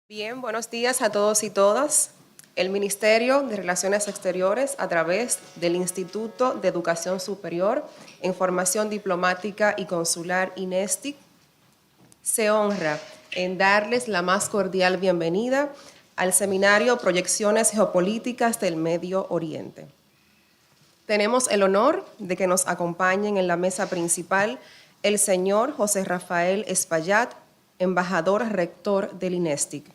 Bien, buenos días a todos y todas. El Ministerio de Relaciones Exteriores, a través del Instituto de Educación Superior en Formación Diplomática y Consular INESTIC, se honra en darles la más cordial bienvenida al seminario Proyecciones Geopolíticas del Medio Oriente. Tenemos el honor de que nos acompañen en la mesa principal el señor José Rafael Espaillat, embajador rector del INESTIC.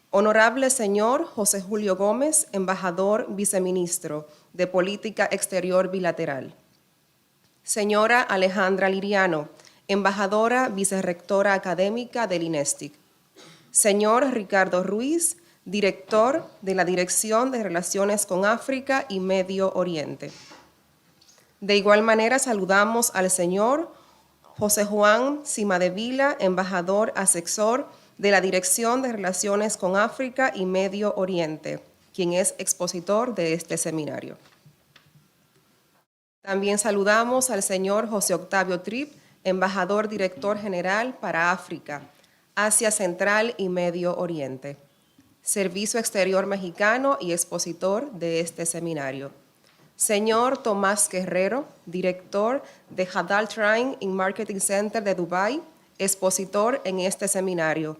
Honorable señor José Julio Gómez, embajador viceministro de Política Exterior Bilateral. Señora Alejandra Liriano, embajadora vicerrectora académica del INESTIC. Señor Ricardo Ruiz, director de la Dirección de Relaciones con África y Medio Oriente. De igual manera saludamos al señor José Juan Cimadevila, embajador asesor de la Dirección de Relaciones con África y Medio Oriente, quien es expositor de este seminario. También saludamos al señor José Octavio Tripp, embajador director general para África, Asia Central y Medio Oriente, Servicio Exterior Mexicano y expositor de este seminario. Señor Tomás Guerrero, director de Hadal Train and Marketing Center de Dubái, expositor en este seminario.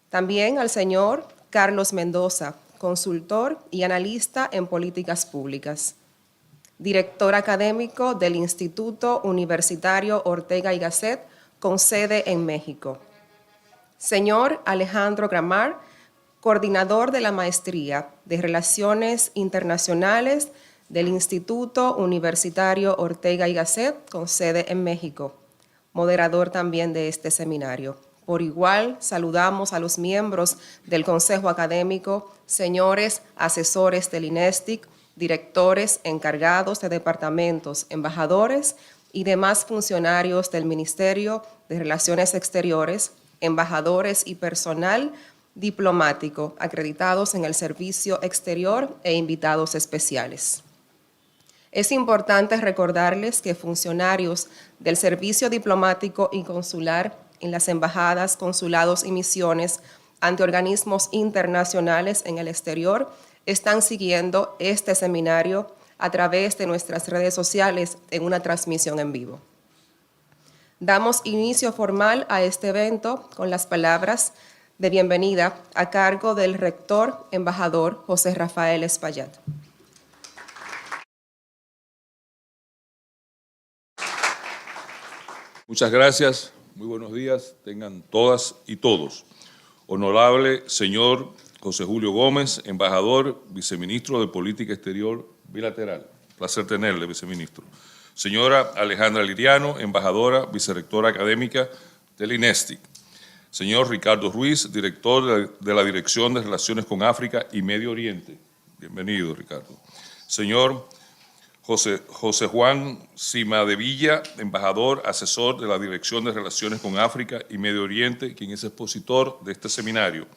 También al señor Carlos Mendoza, consultor y analista en políticas públicas, director académico del Instituto Universitario Ortega y Gasset, con sede en México. Señor Alejandro Gramar, coordinador de la Maestría de Relaciones Internacionales del Instituto Universitario Ortega y Gasset, con sede en México, moderador también de este seminario. Por igual, saludamos a los miembros del Consejo Académico, señores asesores del INESTIC, directores encargados de departamentos, embajadores y demás funcionarios del Ministerio de Relaciones Exteriores, embajadores y personal diplomático acreditados en el Servicio Exterior e invitados especiales. Es importante recordarles que funcionarios del Servicio Diplomático y Consular en las embajadas, consulados y misiones ante organismos internacionales en el exterior están siguiendo este seminario a través de nuestras redes sociales en una transmisión en vivo. Damos inicio formal a este evento con las palabras de bienvenida a cargo del rector embajador José Rafael Espaillat. Muchas gracias, muy buenos días, tengan todas y todos. Honorable señor José Julio Gómez, embajador, viceministro de Política Exterior Bilateral. Placer tenerle, viceministro. Señora Alejandra Liriano, embajadora, vicerrectora académica del INESTIC. Señor Ricardo Ruiz, director de la Dirección de Relaciones con África y Medio Oriente. Bienvenido, Ricardo. Señor José Juan Cimadevila, embajador asesor de la Dirección de Relaciones con África y Medio Oriente, quien es expositor de este seminario.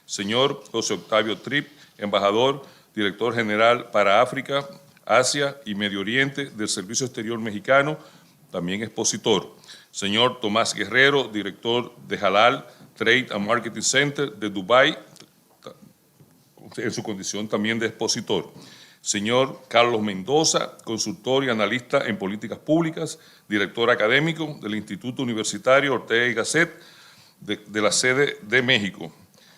Señor José Octavio Tripp, embajador, director general para África, Asia y Medio Oriente del Servicio Exterior Mexicano, también expositor. Señor Tomás Guerrero, director de Halal Trade and Marketing Center de Dubái, en su condición también de expositor. Señor Carlos Mendoza, consultor y analista en políticas públicas, director académico del Instituto Universitario Ortega y Gasset de la sede de México.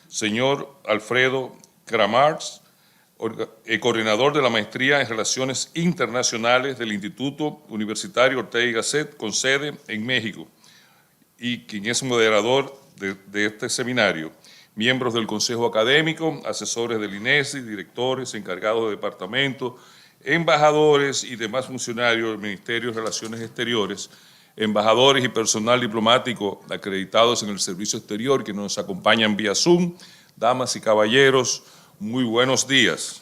Señor Alfredo Gramars, coordinador de la Maestría en Relaciones Internacionales del Instituto Universitario Ortega y Gasset, con sede en México, y quien es moderador de este seminario. Miembros del Consejo Académico, asesores del INESTIC, directores, encargados de departamento, embajadores y demás funcionarios del Ministerio de Relaciones Exteriores, embajadores y personal diplomático acreditados en el Servicio Exterior que nos acompañan vía Zoom, damas y caballeros, muy buenos días.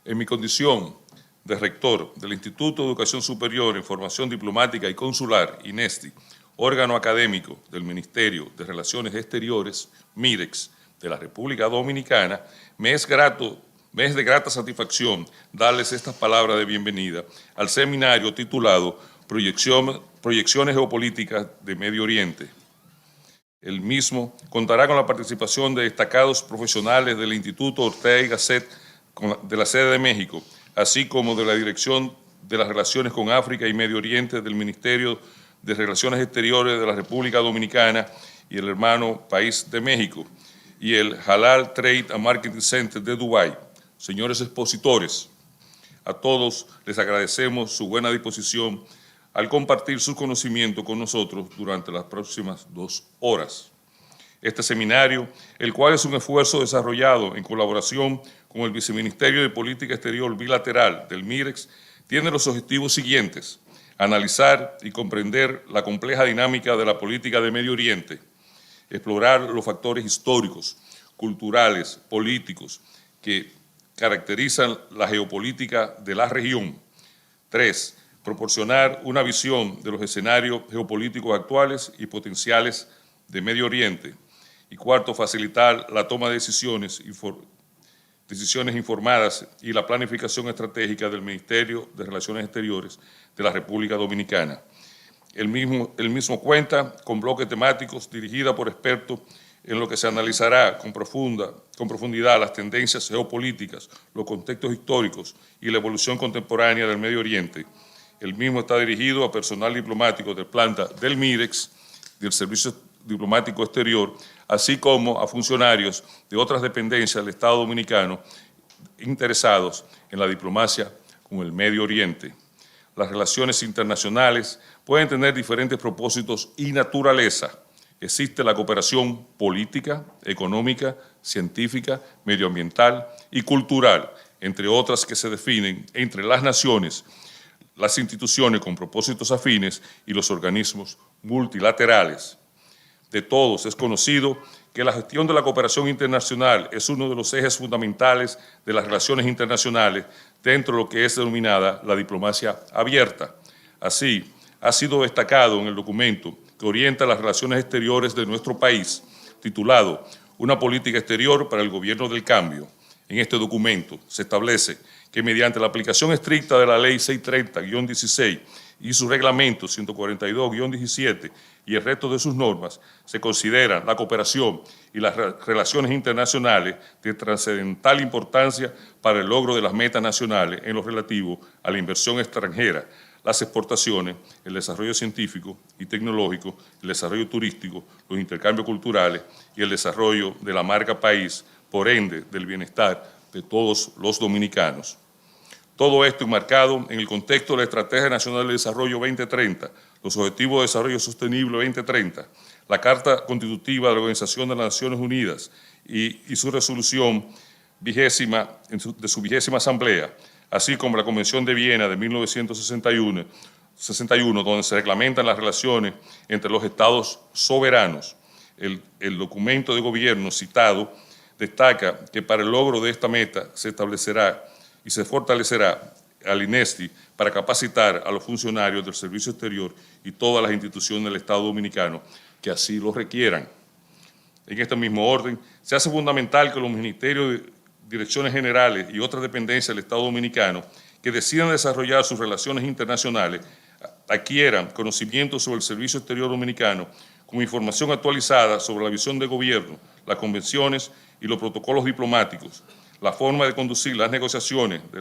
En mi condición de rector del Instituto de Educación Superior en Formación Diplomática y Consular, INESTIC, órgano académico del Ministerio de Relaciones Exteriores, MIREX, de la República Dominicana, me es de grata satisfacción darles estas palabras de bienvenida al seminario titulado Proyecciones geopolíticas de Medio Oriente, El mismo contará con la participación de destacados profesionales del Instituto Ortega y Gasset de la sede de México, así como de la Dirección de las Relaciones con África y Medio Oriente del Ministerio de Relaciones Exteriores de la República Dominicana y el hermano país de México, y el Halal Trade and Marketing Center de Dubái. Señores expositores, a todos les agradecemos su buena disposición al compartir su conocimiento con nosotros durante las próximas 2 horas. Este seminario, el cual es un esfuerzo desarrollado en colaboración con el Viceministerio de Política Exterior Bilateral del MIREX, tiene los objetivos siguientes: analizar y comprender la compleja dinámica de la política de Medio Oriente, explorar los factores históricos, culturales, políticos que caracterizan la geopolítica de la región. 3. Proporcionar una visión de los escenarios geopolíticos actuales y potenciales de Medio Oriente. Y 4. Facilitar la toma de decisiones informadas y la planificación estratégica del Ministerio de Relaciones Exteriores de la República Dominicana. El mismo cuenta con bloques temáticos dirigidos por expertos en lo que se analizará con profundidad las tendencias geopolíticas, los contextos históricos y la evolución contemporánea del Medio Oriente. El mismo está dirigido a personal diplomático de planta del MIREX, del Servicio Diplomático Exterior, así como a funcionarios de otras dependencias del Estado Dominicano interesados en la diplomacia con el Medio Oriente. Las relaciones internacionales pueden tener diferentes propósitos y naturaleza. Existe la cooperación política, económica, científica, medioambiental y cultural, entre otras que se definen entre las naciones, las instituciones con propósitos afines y los organismos multilaterales. De todos es conocido que la gestión de la cooperación internacional es uno de los ejes fundamentales de las relaciones internacionales dentro de lo que es denominada la diplomacia abierta. Así, ha sido destacado en el documento que orienta las relaciones exteriores de nuestro país, titulado Una política exterior para el gobierno del cambio. En este documento se establece que mediante la aplicación estricta de la Ley 630-16 y su reglamento 142-17 y el resto de sus normas, se considera la cooperación y las relaciones internacionales de trascendental importancia para el logro de las metas nacionales en lo relativo a la inversión extranjera, las exportaciones, el desarrollo científico y tecnológico, el desarrollo turístico, los intercambios culturales y el desarrollo de la marca país, por ende, del bienestar de todos los dominicanos. Todo esto enmarcado en el contexto de la Estrategia Nacional de Desarrollo 2030, los Objetivos de Desarrollo Sostenible 2030, la Carta Constitutiva de la Organización de las Naciones Unidas y su resolución de su 20ª Asamblea, así como la Convención de Viena de 1961, donde se reglamentan las relaciones entre los estados soberanos. El documento de gobierno citado destaca que para el logro de esta meta se establecerá y se fortalecerá al INESTI para capacitar a los funcionarios del Servicio Exterior y todas las instituciones del Estado Dominicano que así lo requieran. En este mismo orden, se hace fundamental que los ministerios, direcciones generales y otras dependencias del Estado Dominicano que decidan desarrollar sus relaciones internacionales adquieran conocimiento sobre el Servicio Exterior Dominicano con información actualizada sobre la visión de gobierno, las convenciones y los protocolos diplomáticos, la forma de conducir las negociaciones de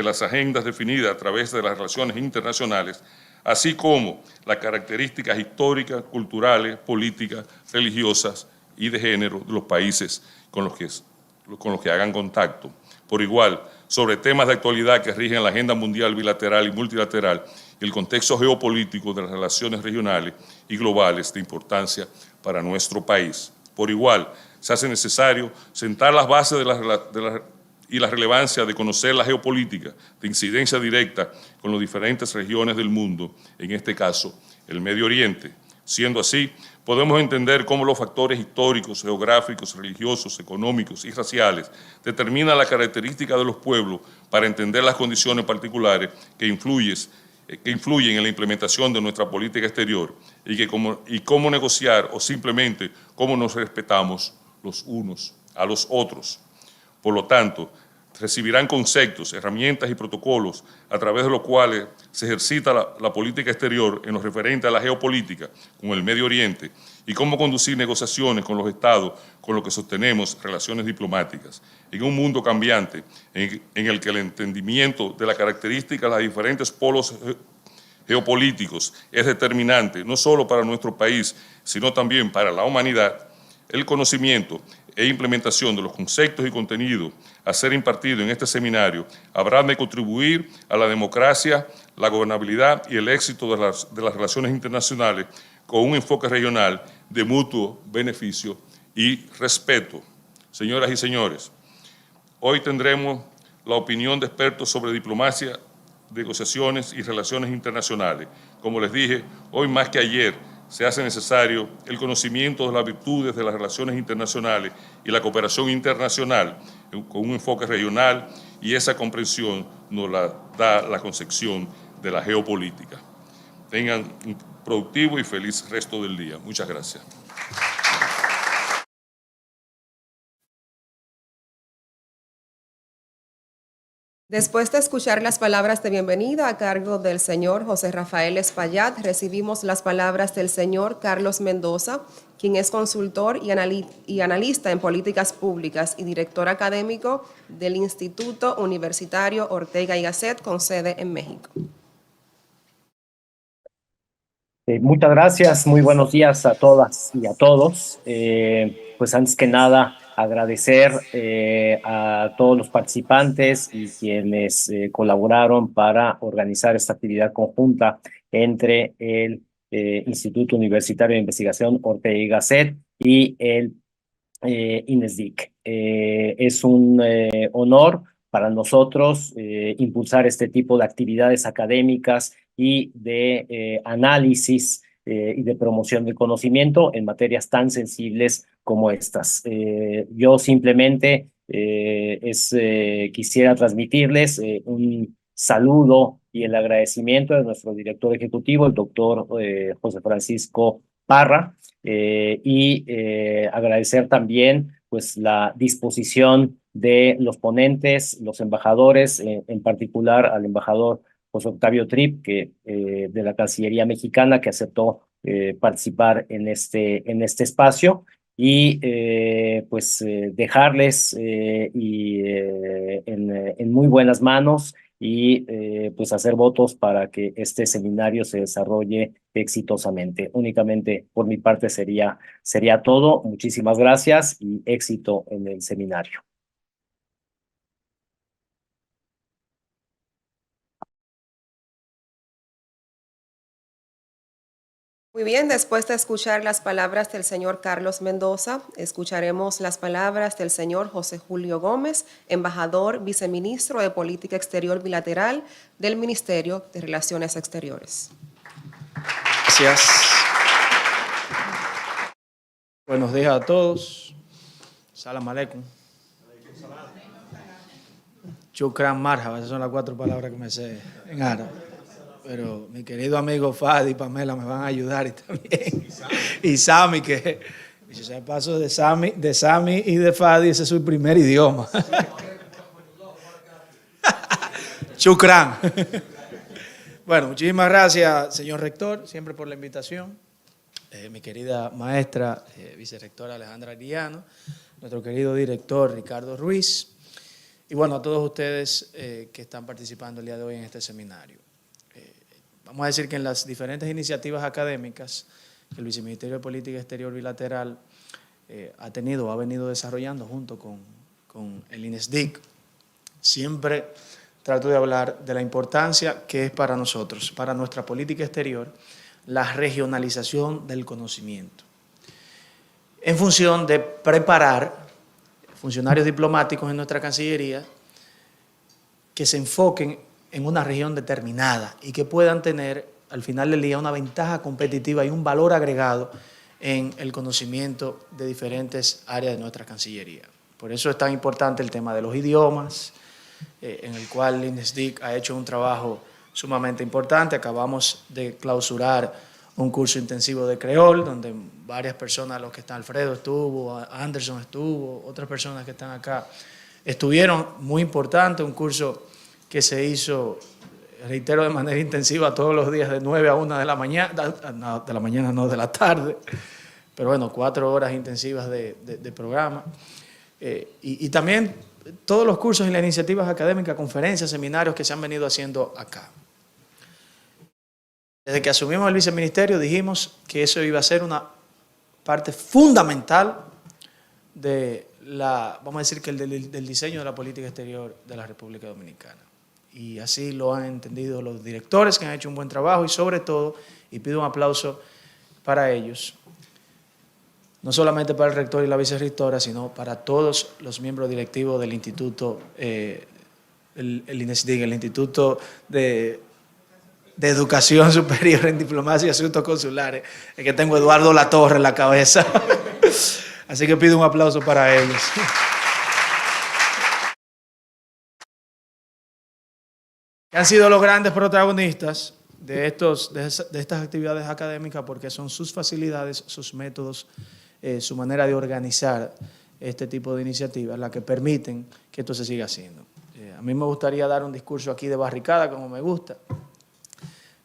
las agendas definidas a través de las relaciones internacionales, así como las características históricas, culturales, políticas, religiosas y de género de los países con los que hagan contacto. Por igual, sobre temas de actualidad que rigen la agenda mundial, bilateral y multilateral y el contexto geopolítico de las relaciones regionales y globales de importancia para nuestro país. Por igual, se hace necesario sentar las bases y la relevancia de conocer la geopolítica de incidencia directa con las diferentes regiones del mundo, en este caso, el Medio Oriente. Siendo así, podemos entender cómo los factores históricos, geográficos, religiosos, económicos y raciales determinan la característica de los pueblos para entender las condiciones particulares que influyen en la implementación de nuestra política exterior y cómo negociar o simplemente cómo nos respetamos los unos a los otros. Por lo tanto, recibirán conceptos, herramientas y protocolos a través de los cuales se ejercita la política exterior en lo referente a la geopolítica con el Medio Oriente y cómo conducir negociaciones con los estados con los que sostenemos relaciones diplomáticas. En un mundo cambiante en el que el entendimiento de la característica de los diferentes polos geopolíticos es determinante no solo para nuestro país, sino también para la humanidad, el conocimiento e implementación de los conceptos y contenidos a ser impartidos en este seminario habrán de contribuir a la democracia, la gobernabilidad y el éxito de las relaciones internacionales con un enfoque regional de mutuo beneficio y respeto. Señoras y señores, hoy tendremos la opinión de expertos sobre diplomacia, negociaciones y relaciones internacionales. Como les dije, hoy más que ayer se hace necesario el conocimiento de las virtudes de las relaciones internacionales y la cooperación internacional con un enfoque regional, y esa comprensión nos la da la concepción de la geopolítica. Tengan un productivo y feliz resto del día. Muchas gracias. Después de escuchar las palabras de bienvenida a cargo del señor José Rafael Espaillat, recibimos las palabras del señor Carlos Mendoza, quien es consultor y analista en políticas públicas y director académico del Instituto Universitario Ortega y Gasset, con sede en México. Muchas gracias, muy buenos días a todas y a todos. Pues antes que nada, agradecer a todos los participantes y quienes colaboraron para organizar esta actividad conjunta entre el Instituto Universitario de Investigación Ortega y Gasset y el INESDIC. Es un honor para nosotros impulsar este tipo de actividades académicas y de análisis y de promoción del conocimiento en materias tan sensibles como estas. Yo simplemente quisiera transmitirles un saludo y el agradecimiento de nuestro director ejecutivo, el doctor José Francisco Parra, agradecer también pues la disposición de los ponentes, los embajadores, en particular al embajador José Octavio Tripp, de la Cancillería Mexicana, que aceptó participar en este espacio, y dejarles en muy buenas manos y pues hacer votos para que este seminario se desarrolle exitosamente. Únicamente por mi parte sería todo. Muchísimas gracias y éxito en el seminario. Muy bien, después de escuchar las palabras del señor Carlos Mendoza, escucharemos las palabras del señor José Julio Gómez, embajador viceministro de Política Exterior Bilateral del Ministerio de Relaciones Exteriores. Gracias. Buenos días a todos. Salam aleikum. Shukran marhaba, esas son las 4 palabras que me sé en árabe. Pero mi querido amigo Fadi y Pamela me van a ayudar y también. Y Sami, que si se paso de Sami y de Fadi, ese es su primer idioma. Shukran. Bueno, muchísimas gracias, señor rector, siempre por la invitación. Mi querida maestra, vicerrectora Alejandra Ariano, nuestro querido director Ricardo Ruiz, y bueno, a todos ustedes que están participando el día de hoy en este seminario. Vamos a decir que en las diferentes iniciativas académicas que el Viceministerio de Política Exterior Bilateral ha venido desarrollando junto con el INESDIC, siempre trato de hablar de la importancia que es para nosotros, para nuestra política exterior, la regionalización del conocimiento, en función de preparar funcionarios diplomáticos en nuestra Cancillería que se enfoquen en una región determinada y que puedan tener al final del día una ventaja competitiva y un valor agregado en el conocimiento de diferentes áreas de nuestra Cancillería. Por eso es tan importante el tema de los idiomas, en el cual el INESDIC ha hecho un trabajo sumamente importante. Acabamos de clausurar un curso intensivo de creol, donde varias personas, los que están, Alfredo estuvo, Anderson estuvo, otras personas que están acá, estuvieron. Muy importante, un curso que se hizo, reitero, de manera intensiva todos los días de 9 a 1 de la mañana, de la tarde, pero bueno, 4 horas intensivas de programa. Y también todos los cursos y las iniciativas académicas, conferencias, seminarios que se han venido haciendo acá. Desde que asumimos el viceministerio dijimos que eso iba a ser una parte fundamental de vamos a decir que del diseño de la política exterior de la República Dominicana. Y así lo han entendido los directores, que han hecho un buen trabajo, y sobre todo, y pido un aplauso para ellos, no solamente para el rector y la vicerrectora, sino para todos los miembros directivos del Instituto, el Instituto de Educación Superior en Diplomacia y Asuntos Consulares, es que tengo a Eduardo Latorre en la cabeza. Así que pido un aplauso para ellos. Han sido los grandes protagonistas de estas actividades académicas, porque son sus facilidades, sus métodos, su manera de organizar este tipo de iniciativas las que permiten que esto se siga haciendo. A mí me gustaría dar un discurso aquí de barricada, como me gusta,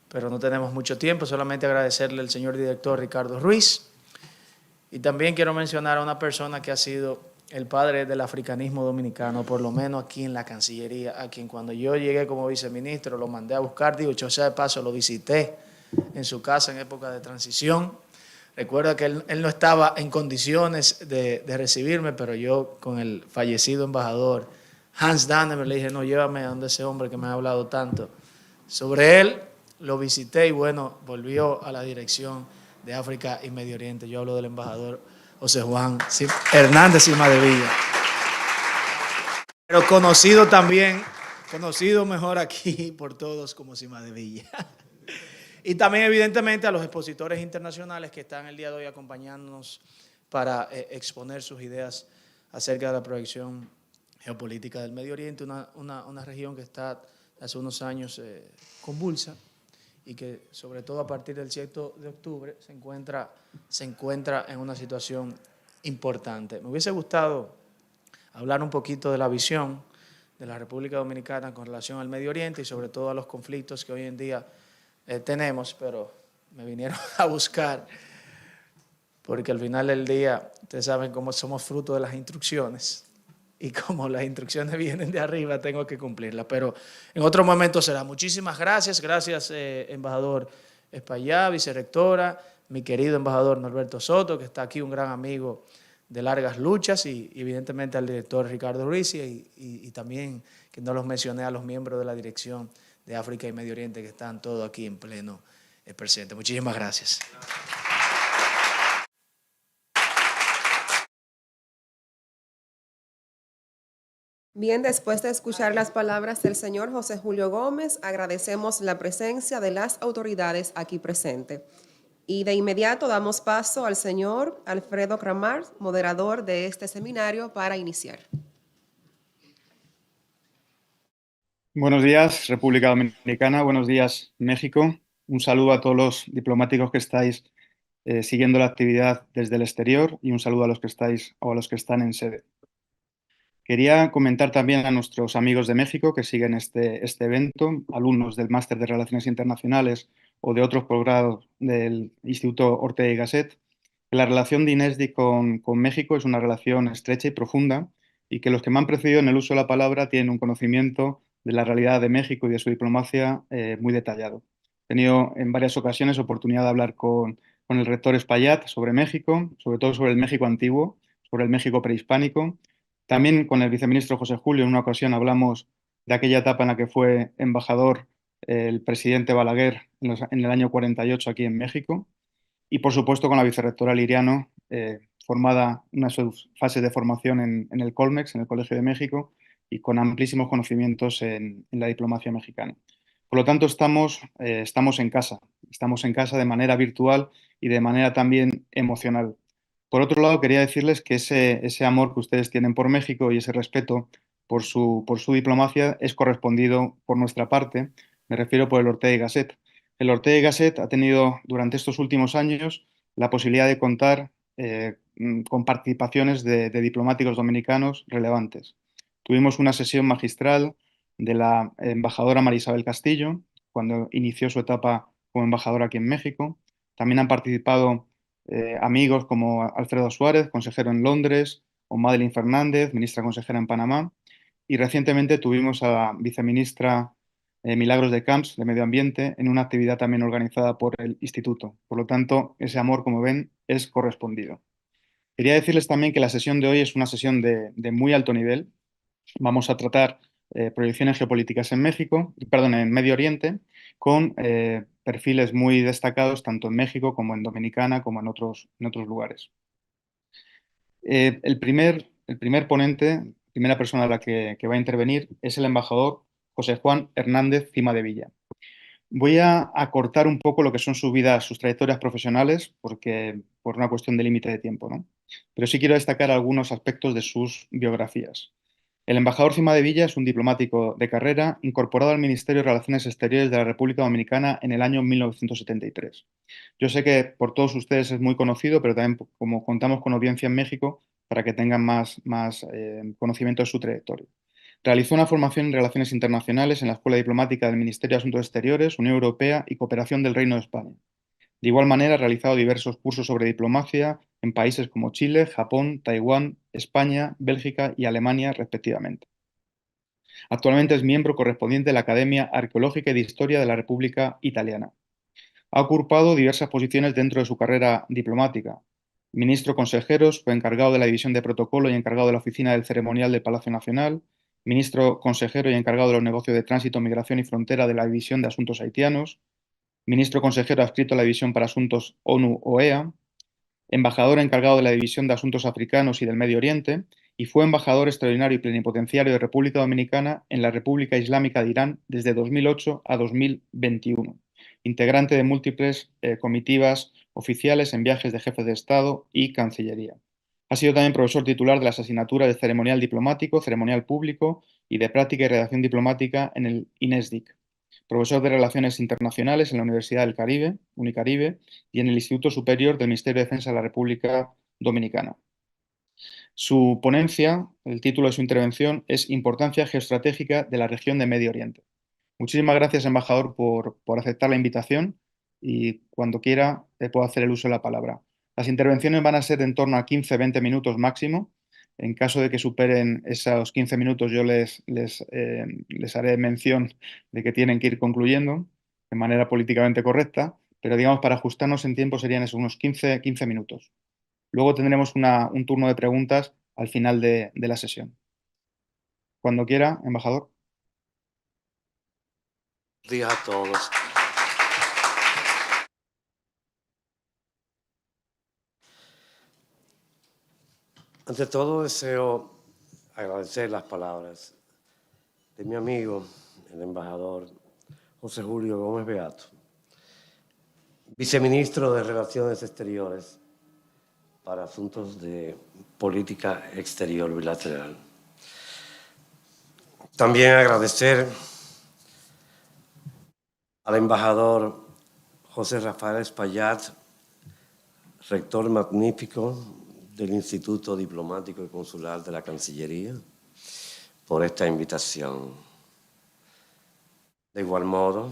pero no tenemos mucho tiempo. Solamente agradecerle al señor director Ricardo Ruiz, y también quiero mencionar a una persona que ha sido el padre del africanismo dominicano, por lo menos aquí en la Cancillería, a quien cuando yo llegué como viceministro lo mandé a buscar, digo, yo sea de paso, lo visité en su casa en época de transición. Recuerda que él no estaba en condiciones de recibirme, pero yo con el fallecido embajador Hans Dannemer le dije, no, llévame a donde ese hombre que me ha hablado tanto sobre él. Lo visité y bueno, volvió a la dirección de África y Medio Oriente. Yo hablo del embajador José Juan Hernández Cimadevilla, pero conocido mejor aquí por todos como Cimadevilla. Y también evidentemente a los expositores internacionales que están el día de hoy acompañándonos para exponer sus ideas acerca de la proyección geopolítica del Medio Oriente, una región que está hace unos años convulsa, y que sobre todo a partir del 7 de octubre se encuentra en una situación importante. Me hubiese gustado hablar un poquito de la visión de la República Dominicana con relación al Medio Oriente y sobre todo a los conflictos que hoy en día tenemos, pero me vinieron a buscar porque al final del día ustedes saben cómo somos fruto de las instrucciones. Y como las instrucciones vienen de arriba, tengo que cumplirlas. Pero en otro momento será. Muchísimas gracias. Gracias, embajador Espaillá, vicerrectora, mi querido embajador Norberto Soto, que está aquí, un gran amigo de largas luchas, y evidentemente al director Ricardo Ruiz, y también, que no los mencioné, a los miembros de la Dirección de África y Medio Oriente, que están todos aquí en pleno presente. Muchísimas gracias. Bien, después de escuchar las palabras del señor José Julio Gómez, agradecemos la presencia de las autoridades aquí presentes. Y de inmediato damos paso al señor Alfredo Cramart, moderador de este seminario, para iniciar. Buenos días, República Dominicana. Buenos días, México. Un saludo a todos los diplomáticos que estáis siguiendo la actividad desde el exterior, y un saludo a los que estáis o a los que están en sede. Quería comentar también a nuestros amigos de México que siguen este evento, alumnos del Máster de Relaciones Internacionales o de otros posgrados del Instituto Ortega y Gasset, que la relación de INESDI con México es una relación estrecha y profunda, y que los que me han precedido en el uso de la palabra tienen un conocimiento de la realidad de México y de su diplomacia muy detallado. He tenido en varias ocasiones oportunidad de hablar con el rector Espaillat sobre México, sobre todo sobre el México antiguo, sobre el México prehispánico. También con el viceministro José Julio en una ocasión hablamos de aquella etapa en la que fue embajador el presidente Balaguer en el año 48 aquí en México. Y por supuesto con la vicerrectora Liriano, formada en sus fases de formación en el Colmex, en el Colegio de México, y con amplísimos conocimientos en la diplomacia mexicana. Por lo tanto, estamos en casa de manera virtual y de manera también emocional. Por otro lado, quería decirles que ese amor que ustedes tienen por México y ese respeto por su diplomacia es correspondido por nuestra parte. Me refiero por el Ortega y Gasset. El Ortega y Gasset ha tenido durante estos últimos años la posibilidad de contar con participaciones de diplomáticos dominicanos relevantes. Tuvimos una sesión magistral de la embajadora María Isabel Castillo cuando inició su etapa como embajadora aquí en México. También han participado amigos como Alfredo Suárez, consejero en Londres, o Madeline Fernández, ministra consejera en Panamá, y recientemente tuvimos a la viceministra Milagros de Camps, de Medio Ambiente, en una actividad también organizada por el Instituto. Por lo tanto, ese amor, como ven, es correspondido. Quería decirles también que la sesión de hoy es una sesión de muy alto nivel. Vamos a tratar proyecciones geopolíticas en México, perdón, en Medio Oriente, con perfiles muy destacados tanto en México como en Dominicana, como en otros lugares. El primer ponente, primera persona a la que va a intervenir, es el embajador José Juan Hernández Cima de Villa. Voy a acortar un poco lo que son sus vidas, sus trayectorias profesionales, porque por una cuestión de límite de tiempo, ¿no? Pero sí quiero destacar algunos aspectos de sus biografías. El embajador Cima de Villa es un diplomático de carrera incorporado al Ministerio de Relaciones Exteriores de la República Dominicana en el año 1973. Yo sé que por todos ustedes es muy conocido, pero también como contamos con audiencia en México, para que tengan más conocimiento de su trayectoria. Realizó una formación en Relaciones Internacionales en la Escuela Diplomática del Ministerio de Asuntos Exteriores, Unión Europea y Cooperación del Reino de España. De igual manera, ha realizado diversos cursos sobre diplomacia en países como Chile, Japón, Taiwán, España, Bélgica y Alemania, respectivamente. Actualmente es miembro correspondiente de la Academia Arqueológica y de Historia de la República Italiana. Ha ocupado diversas posiciones dentro de su carrera diplomática. Ministro consejeros, fue encargado de la División de Protocolo y encargado de la Oficina del Ceremonial del Palacio Nacional. Ministro consejero y encargado de los negocios de tránsito, migración y frontera de la División de Asuntos Haitianos. Ministro consejero adscrito a la División para Asuntos ONU-OEA. Embajador encargado de la División de Asuntos Africanos y del Medio Oriente, y fue embajador extraordinario y plenipotenciario de República Dominicana en la República Islámica de Irán desde 2008 a 2021, integrante de múltiples comitivas oficiales en viajes de jefes de Estado y Cancillería. Ha sido también profesor titular de las asignaturas de Ceremonial Diplomático, Ceremonial Público y de Práctica y Redacción Diplomática en el INESDIC. Profesor de Relaciones Internacionales en la Universidad del Caribe, Unicaribe, y en el Instituto Superior del Ministerio de Defensa de la República Dominicana. Su ponencia, el título de su intervención, es Importancia geoestratégica de la región de Medio Oriente. Muchísimas gracias, embajador, por aceptar la invitación y cuando quiera puedo hacer el uso de la palabra. Las intervenciones van a ser en torno a 15-20 minutos máximo. En caso de que superen esos 15 minutos, yo les haré mención de que tienen que ir concluyendo de manera políticamente correcta, pero digamos, para ajustarnos en tiempo serían esos unos 15 minutos. Luego tendremos un turno de preguntas al final de la sesión. Cuando quiera, embajador. Buenos días a todos. Ante todo, deseo agradecer las palabras de mi amigo, el embajador José Julio Gómez Beato, viceministro de Relaciones Exteriores para Asuntos de Política Exterior Bilateral. También agradecer al embajador José Rafael Espaillat, rector magnífico del Instituto Diplomático y Consular de la Cancillería, por esta invitación. De igual modo,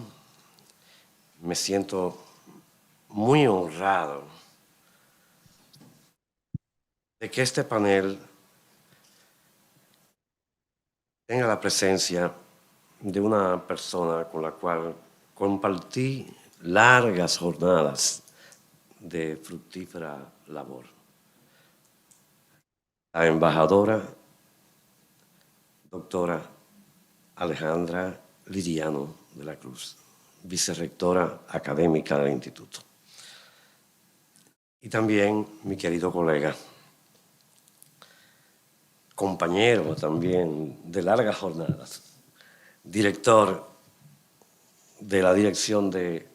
me siento muy honrado de que este panel tenga la presencia de una persona con la cual compartí largas jornadas de fructífera labor. La embajadora, doctora Alejandra Liriano de la Cruz, vicerrectora académica del Instituto. Y también mi querido colega, compañero también de largas jornadas, director de la Dirección de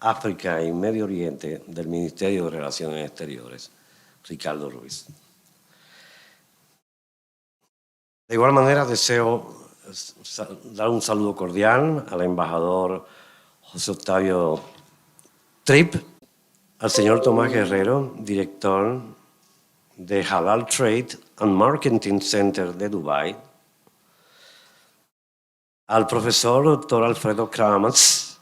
África y Medio Oriente del Ministerio de Relaciones Exteriores, Ricardo Ruiz. De igual manera, deseo dar un saludo cordial al embajador José Octavio Tripp, al señor Tomás Guerrero, director de Halal Trade and Marketing Center de Dubái, al profesor Dr. Alfredo Kramatz,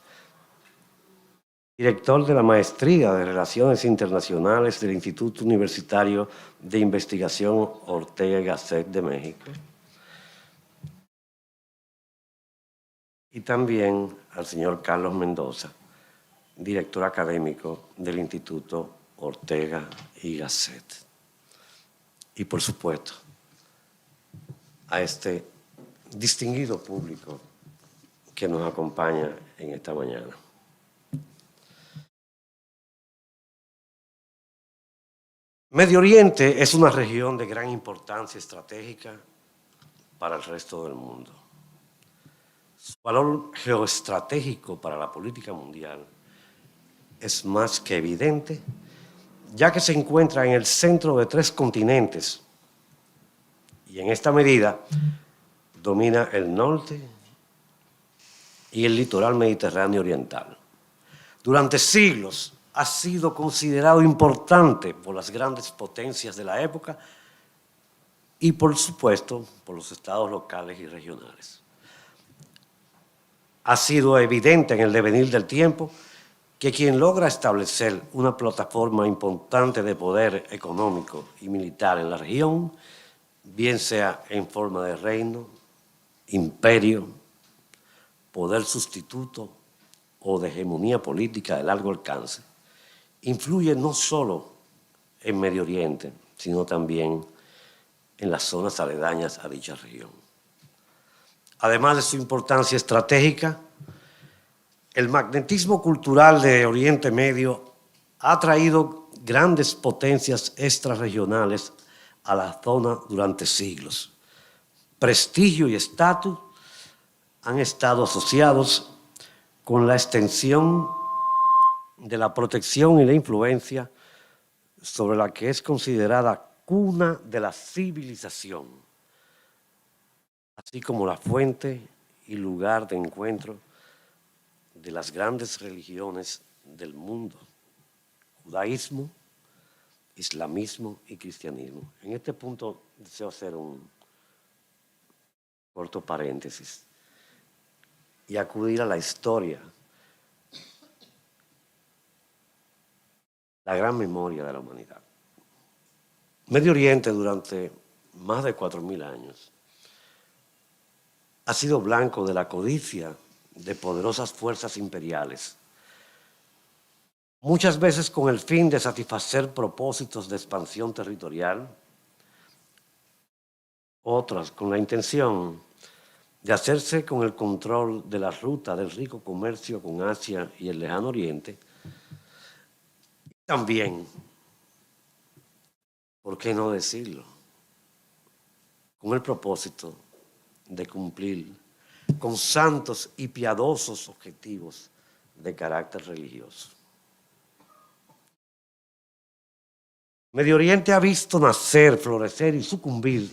director de la Maestría de Relaciones Internacionales del Instituto Universitario de Investigación Ortega y Gasset de México. Y también al señor Carlos Mendoza, director académico del Instituto Ortega y Gasset. Y por supuesto, a este distinguido público que nos acompaña en esta mañana. Medio Oriente es una región de gran importancia estratégica para el resto del mundo. Su valor geoestratégico para la política mundial es más que evidente, ya que se encuentra en el centro de 3 continentes y en esta medida domina el norte y el litoral mediterráneo oriental. Durante siglos ha sido considerado importante por las grandes potencias de la época y, por supuesto, por los estados locales y regionales. Ha sido evidente en el devenir del tiempo que quien logra establecer una plataforma importante de poder económico y militar en la región, bien sea en forma de reino, imperio, poder sustituto o de hegemonía política de largo alcance, influye no solo en Medio Oriente, sino también en las zonas aledañas a dicha región. Además de su importancia estratégica, el magnetismo cultural de Oriente Medio ha traído grandes potencias extrarregionales a la zona durante siglos. Prestigio y estatus han estado asociados con la extensión de la protección y la influencia sobre la que es considerada cuna de la civilización, así como la fuente y lugar de encuentro de las grandes religiones del mundo: judaísmo, islamismo y cristianismo. En este punto deseo hacer un corto paréntesis y acudir a la historia, la gran memoria de la humanidad. Medio Oriente durante más de 4.000 años ha sido blanco de la codicia de poderosas fuerzas imperiales, muchas veces con el fin de satisfacer propósitos de expansión territorial, otras con la intención de hacerse con el control de la ruta del rico comercio con Asia y el Lejano Oriente. También, ¿por qué no decirlo?, con el propósito de cumplir con santos y piadosos objetivos de carácter religioso. Medio Oriente ha visto nacer, florecer y sucumbir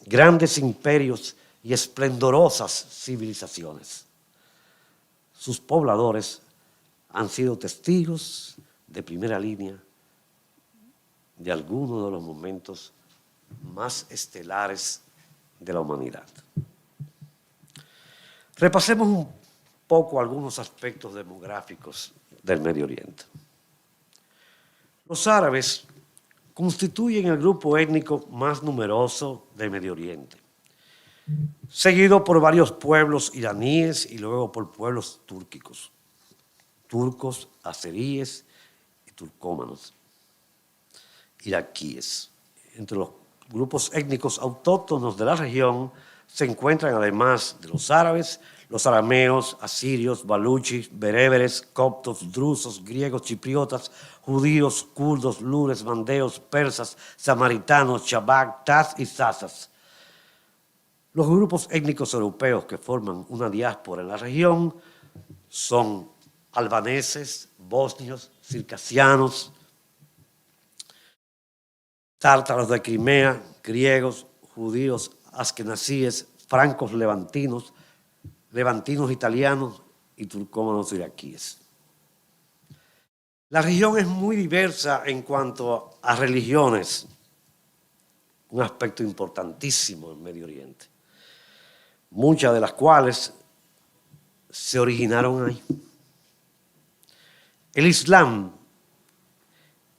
grandes imperios y esplendorosas civilizaciones. Sus pobladores han sido testigos de primera línea de algunos de los momentos más estelares de la humanidad. Repasemos un poco algunos aspectos demográficos del Medio Oriente. Los árabes constituyen el grupo étnico más numeroso de Medio Oriente, seguido por varios pueblos iraníes y luego por pueblos túrquicos, turcos, azeríes y turcómanos, iraquíes. Entre los grupos étnicos autóctonos de la región se encuentran, además de los árabes, los arameos, asirios, baluchis, bereberes, coptos, drusos, griegos, chipriotas, judíos, kurdos, lures, mandeos, persas, samaritanos, chabak, taz y sasas. Los grupos étnicos europeos que forman una diáspora en la región son albaneses, bosnios, circasianos, tártaros de Crimea, griegos, judíos, askenazíes, francos levantinos, levantinos italianos y turcómanos iraquíes. La región es muy diversa en cuanto a religiones, un aspecto importantísimo en Medio Oriente, muchas de las cuales se originaron ahí. El Islam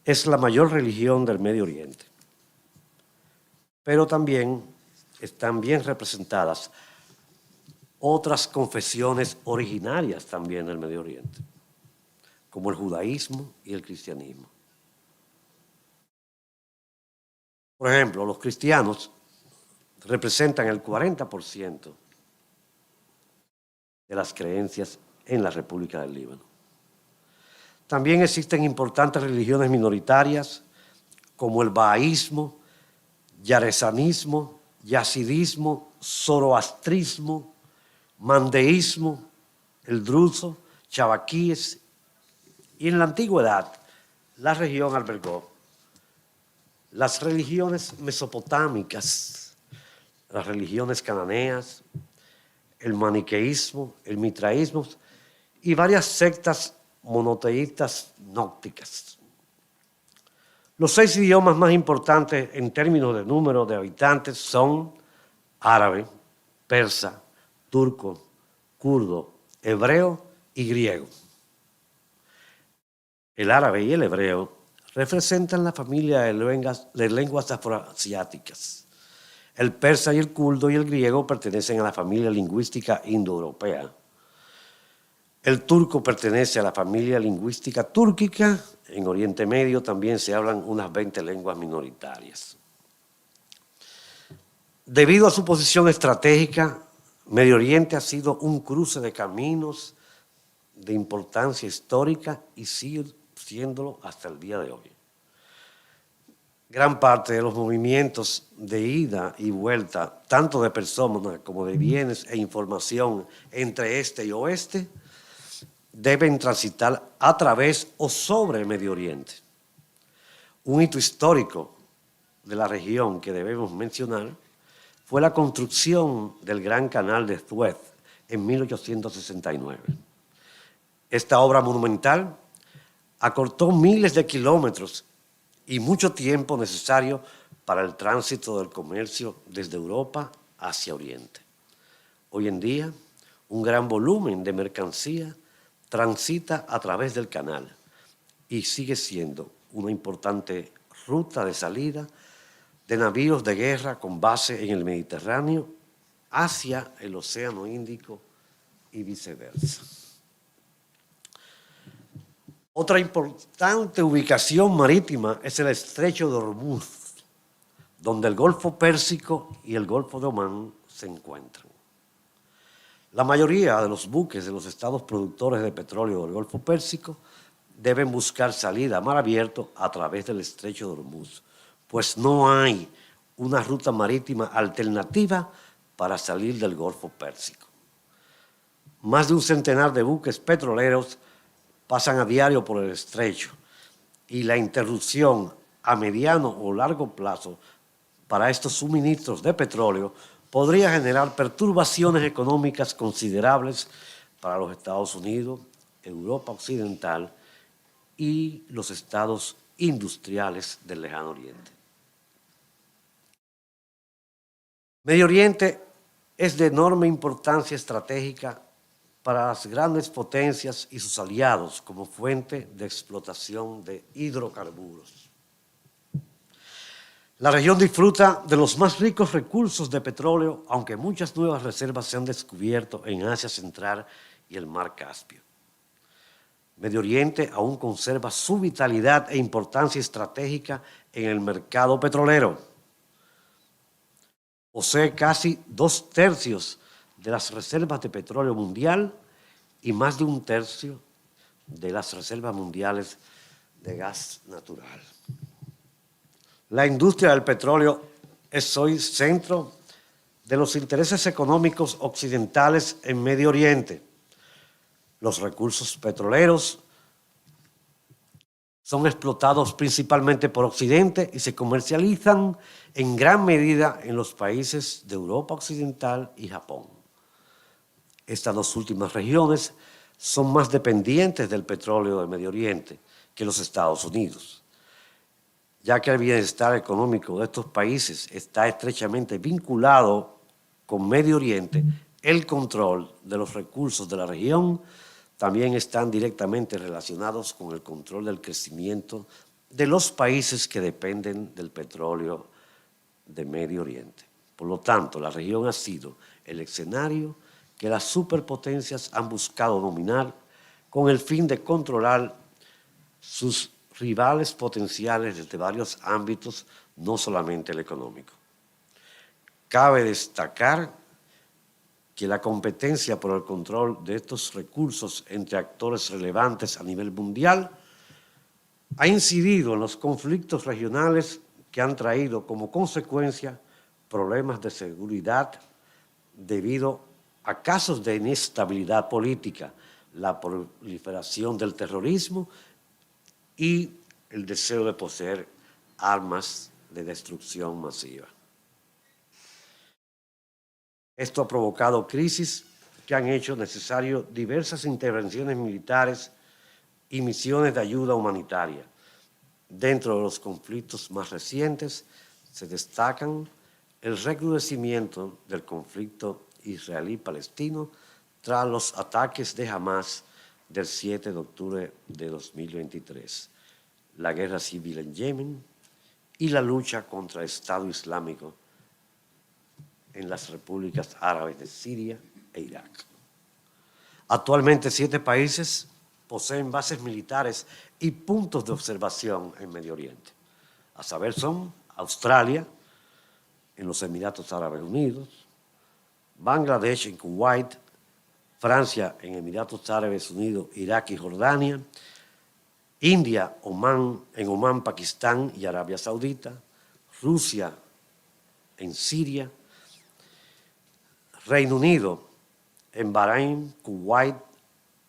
es la mayor religión del Medio Oriente, pero también están bien representadas otras confesiones originarias también del Medio Oriente, como el judaísmo y el cristianismo. Por ejemplo, los cristianos representan el 40% de las creencias en la República del Líbano. También existen importantes religiones minoritarias como el bahaísmo, yarezanismo, yazidismo, zoroastrismo, mandeísmo, el druso, chabaquíes, y en la antigüedad la región albergó las religiones mesopotámicas, las religiones cananeas, el maniqueísmo, el mitraísmo y varias sectas monoteístas gnósticas. Los 6 idiomas más importantes en términos de número de habitantes son árabe, persa, turco, kurdo, hebreo y griego. El árabe y el hebreo representan la familia de lenguas afroasiáticas. El persa y el kurdo y el griego pertenecen a la familia lingüística indoeuropea. El turco pertenece a la familia lingüística túrquica. En Oriente Medio también se hablan unas 20 lenguas minoritarias. Debido a su posición estratégica, Medio Oriente ha sido un cruce de caminos de importancia histórica y sigue siéndolo hasta el día de hoy. Gran parte de los movimientos de ida y vuelta, tanto de personas como de bienes e información entre este y oeste, deben transitar a través o sobre Medio Oriente. Un hito histórico de la región que debemos mencionar fue la construcción del Gran Canal de Suez en 1869. Esta obra monumental acortó miles de kilómetros y mucho tiempo necesario para el tránsito del comercio desde Europa hacia Oriente. Hoy en día, un gran volumen de mercancía transita a través del canal y sigue siendo una importante ruta de salida de navíos de guerra con base en el Mediterráneo hacia el Océano Índico y viceversa. Otra importante ubicación marítima es el Estrecho de Hormuz, donde el Golfo Pérsico y el Golfo de Omán se encuentran. La mayoría de los buques de los estados productores de petróleo del Golfo Pérsico deben buscar salida a mar abierto a través del Estrecho de Hormuz, pues no hay una ruta marítima alternativa para salir del Golfo Pérsico. Más de un centenar de buques petroleros pasan a diario por el estrecho y la interrupción a mediano o largo plazo para estos suministros de petróleo podría generar perturbaciones económicas considerables para los Estados Unidos, Europa Occidental y los estados industriales del Lejano Oriente. Medio Oriente es de enorme importancia estratégica para las grandes potencias y sus aliados como fuente de explotación de hidrocarburos. La región disfruta de los más ricos recursos de petróleo, aunque muchas nuevas reservas se han descubierto en Asia Central y el Mar Caspio. Medio Oriente aún conserva su vitalidad e importancia estratégica en el mercado petrolero. Posee casi 2/3 de las reservas de petróleo mundial y más de 1/3 de las reservas mundiales de gas natural. La industria del petróleo es hoy centro de los intereses económicos occidentales en Medio Oriente. Los recursos petroleros son explotados principalmente por Occidente y se comercializan en gran medida en los países de Europa Occidental y Japón. Estas dos últimas regiones son más dependientes del petróleo del Medio Oriente que los Estados Unidos, ya que el bienestar económico de estos países está estrechamente vinculado con Medio Oriente. El control de los recursos de la región también están directamente relacionados con el control del crecimiento de los países que dependen del petróleo de Medio Oriente. Por lo tanto, la región ha sido el escenario que las superpotencias han buscado dominar con el fin de controlar sus rivales potenciales desde varios ámbitos, no solamente el económico. Cabe destacar que la competencia por el control de estos recursos entre actores relevantes a nivel mundial ha incidido en los conflictos regionales que han traído como consecuencia problemas de seguridad debido a casos de inestabilidad política, la proliferación del terrorismo y el deseo de poseer armas de destrucción masiva. Esto ha provocado crisis que han hecho necesario diversas intervenciones militares y misiones de ayuda humanitaria. Dentro de los conflictos más recientes se destacan el recrudecimiento del conflicto israelí-palestino tras los ataques de Hamas del 7 de octubre de 2023, la guerra civil en Yemen y la lucha contra el Estado Islámico en las repúblicas árabes de Siria e Irak. Actualmente 7 países poseen bases militares y puntos de observación en Medio Oriente. A saber son Australia, en los Emiratos Árabes Unidos, Bangladesh en Kuwait, Francia en Emiratos Árabes Unidos, Irak y Jordania, India, en Omán, Pakistán y Arabia Saudita, Rusia en Siria, Reino Unido en Bahrein, Kuwait,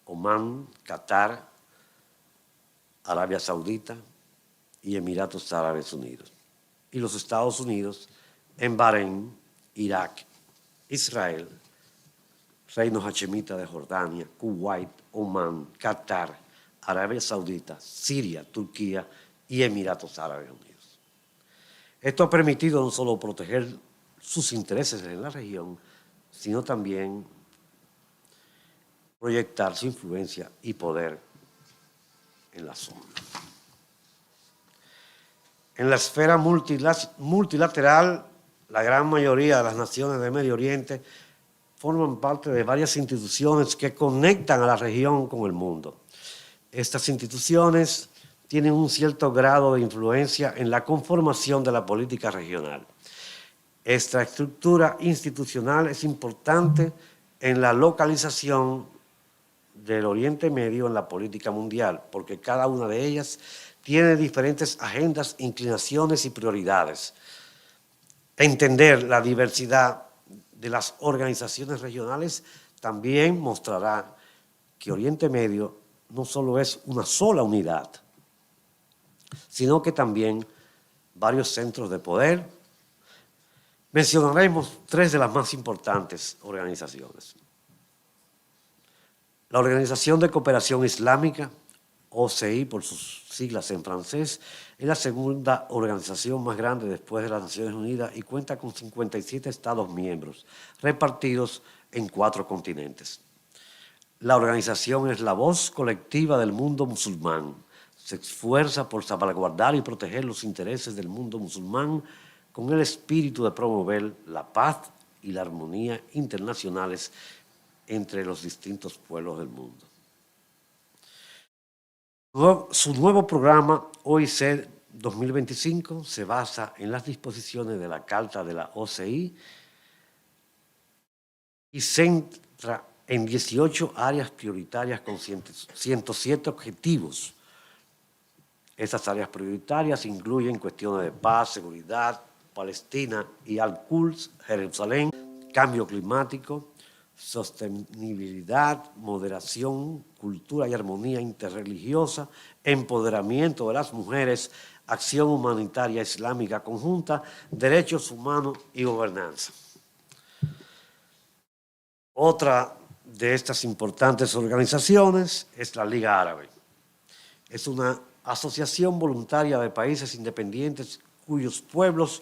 Omán, Qatar, Arabia Saudita y Emiratos Árabes Unidos. Y los Estados Unidos en Bahrein, Irak, Israel, Reino Hachemita de Jordania, Kuwait, Omán, Qatar, Arabia Saudita, Siria, Turquía y Emiratos Árabes Unidos. Esto ha permitido no solo proteger sus intereses en la región, sino también proyectar su influencia y poder en la zona. En la esfera multilateral, la gran mayoría de las naciones de Medio Oriente forman parte de varias instituciones que conectan a la región con el mundo. Estas instituciones tienen un cierto grado de influencia en la conformación de la política regional. Esta estructura institucional es importante en la localización del Oriente Medio en la política mundial, porque cada una de ellas tiene diferentes agendas, inclinaciones y prioridades. Entender la diversidad de las organizaciones regionales también mostrará que Oriente Medio no solo es una sola unidad, sino que también varios centros de poder. Mencionaremos 3 de las más importantes organizaciones. La Organización de Cooperación Islámica, OCI por sus siglas en francés, es la segunda organización más grande después de las Naciones Unidas y cuenta con 57 Estados miembros, repartidos en 4 continentes. La organización es la voz colectiva del mundo musulmán. Se esfuerza por salvaguardar y proteger los intereses del mundo musulmán con el espíritu de promover la paz y la armonía internacionales entre los distintos pueblos del mundo. Su nuevo programa, OIC 2025, se basa en las disposiciones de la Carta de la OCI y centra en 18 áreas prioritarias con 107 objetivos. Estas áreas prioritarias incluyen cuestiones de paz, seguridad, Palestina y Al-Quds, Jerusalén, cambio climático, sostenibilidad, moderación, cultura y armonía interreligiosa, empoderamiento de las mujeres, acción humanitaria islámica conjunta, derechos humanos y gobernanza. Otra de estas importantes organizaciones es la Liga Árabe. Es una asociación voluntaria de países independientes cuyos pueblos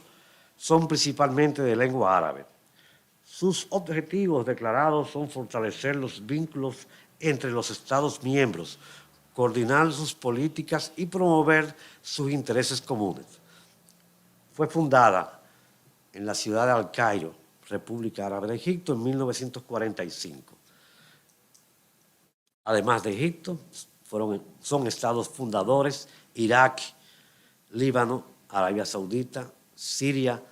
son principalmente de lengua árabe. Sus objetivos declarados son fortalecer los vínculos entre los Estados miembros, coordinar sus políticas y promover sus intereses comunes. Fue fundada en la ciudad de El Cairo, República Árabe de Egipto, en 1945. Además de Egipto, son estados fundadores Irak, Líbano, Arabia Saudita, Siria,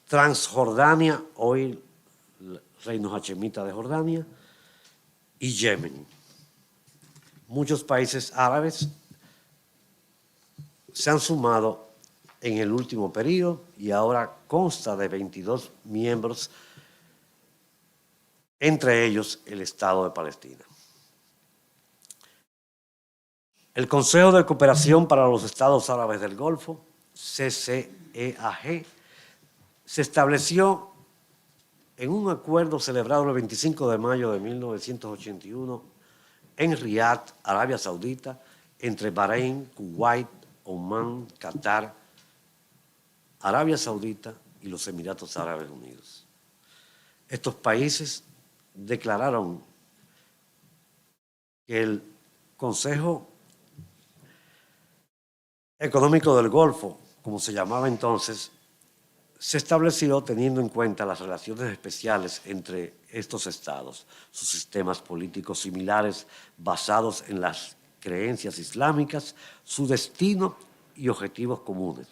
Transjordania, hoy Reino Hachemita de Jordania, y Yemen. Muchos países árabes se han sumado en el último periodo y ahora consta de 22 miembros, entre ellos el Estado de Palestina. El Consejo de Cooperación para los Estados Árabes del Golfo, CCEAG, se estableció en un acuerdo celebrado el 25 de mayo de 1981 en Riad, Arabia Saudita, entre Bahrein, Kuwait, Omán, Qatar, Arabia Saudita y los Emiratos Árabes Unidos. Estos países declararon que el Consejo Económico del Golfo, como se llamaba entonces, se estableció teniendo en cuenta las relaciones especiales entre estos estados, sus sistemas políticos similares basados en las creencias islámicas, su destino y objetivos comunes.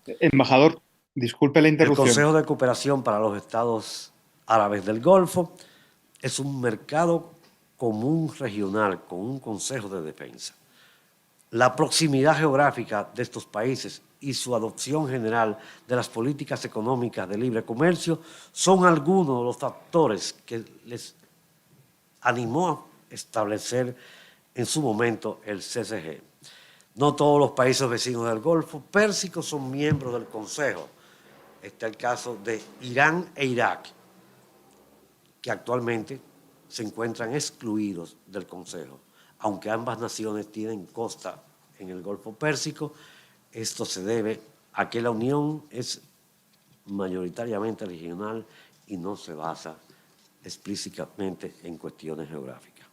Embajador, disculpe la El interrupción. Consejo de Cooperación para los Estados Árabes del Golfo es un mercado común regional con un Consejo de Defensa. La proximidad geográfica de estos países y su adopción general de las políticas económicas de libre comercio son algunos de los factores que les animó a establecer en su momento el CCG. No todos los países vecinos del Golfo Pérsico son miembros del Consejo. Está el caso de Irán e Irak, que actualmente se encuentran excluidos del Consejo. Aunque ambas naciones tienen costa en el Golfo Pérsico, esto se debe a que la unión es mayoritariamente regional y no se basa explícitamente en cuestiones geográficas.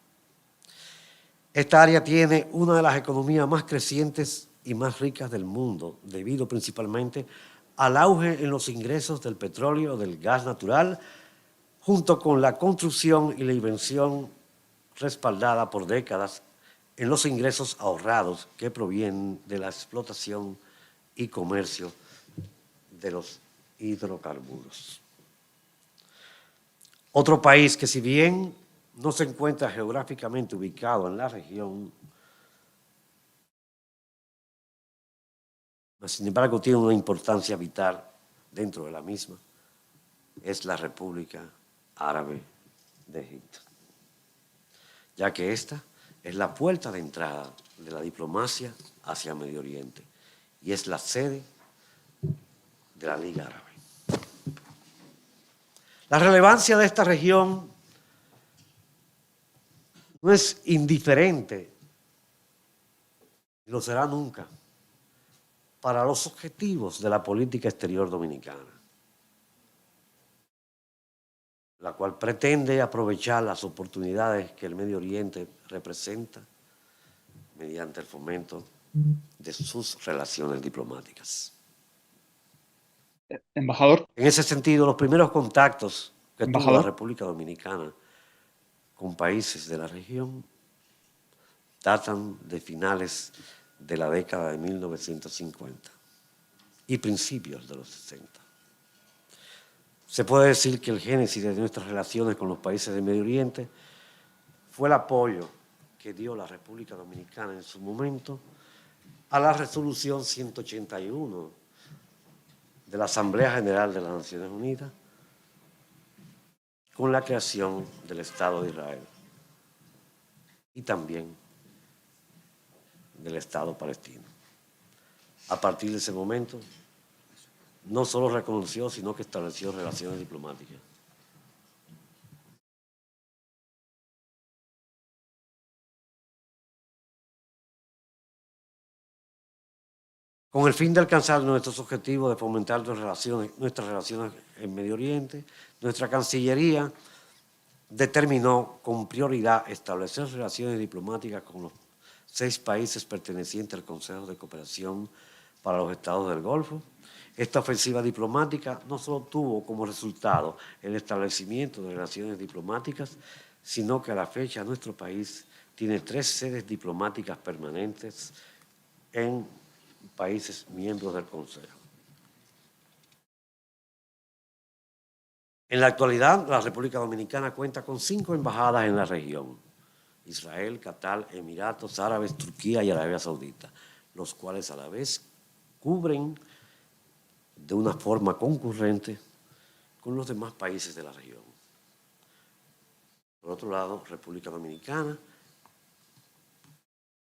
Esta área tiene una de las economías más crecientes y más ricas del mundo, debido principalmente al auge en los ingresos del petróleo, del gas natural, junto con la construcción y la inversión respaldada por décadas en los ingresos ahorrados que provienen de la explotación y comercio de los hidrocarburos. Otro país que, si bien no se encuentra geográficamente ubicado en la región, sin embargo tiene una importancia vital dentro de la misma, es la República Árabe de Egipto, ya que esta es la puerta de entrada de la diplomacia hacia Medio Oriente y es la sede de la Liga Árabe. La relevancia de esta región no es indiferente, y lo será nunca, para los objetivos de la política exterior dominicana, la cual pretende aprovechar las oportunidades que el Medio Oriente representa mediante el fomento de sus relaciones diplomáticas. Embajador. En ese sentido, los primeros contactos que tuvo la Embajador. República Dominicana con países de la región datan de finales de la década de 1950 y principios de los 60. Se puede decir que el génesis de nuestras relaciones con los países del Medio Oriente fue el apoyo que dio la República Dominicana en su momento a la resolución 181 de la Asamblea General de las Naciones Unidas con la creación del Estado de Israel y también del Estado palestino. A partir de ese momento, no solo reconoció, sino que estableció relaciones diplomáticas. Con el fin de alcanzar nuestros objetivos de fomentar nuestras relaciones en Medio Oriente, nuestra Cancillería determinó con prioridad establecer relaciones diplomáticas con los 6 países pertenecientes al Consejo de Cooperación para los Estados del Golfo. Esta ofensiva diplomática no solo tuvo como resultado el establecimiento de relaciones diplomáticas, sino que a la fecha nuestro país tiene 3 sedes diplomáticas permanentes en países miembros del Consejo. En la actualidad, la República Dominicana cuenta con 5 embajadas en la región: Israel, Qatar, Emiratos Árabes, Turquía y Arabia Saudita, los cuales a la vez cubren de una forma concurrente con los demás países de la región. Por otro lado, República Dominicana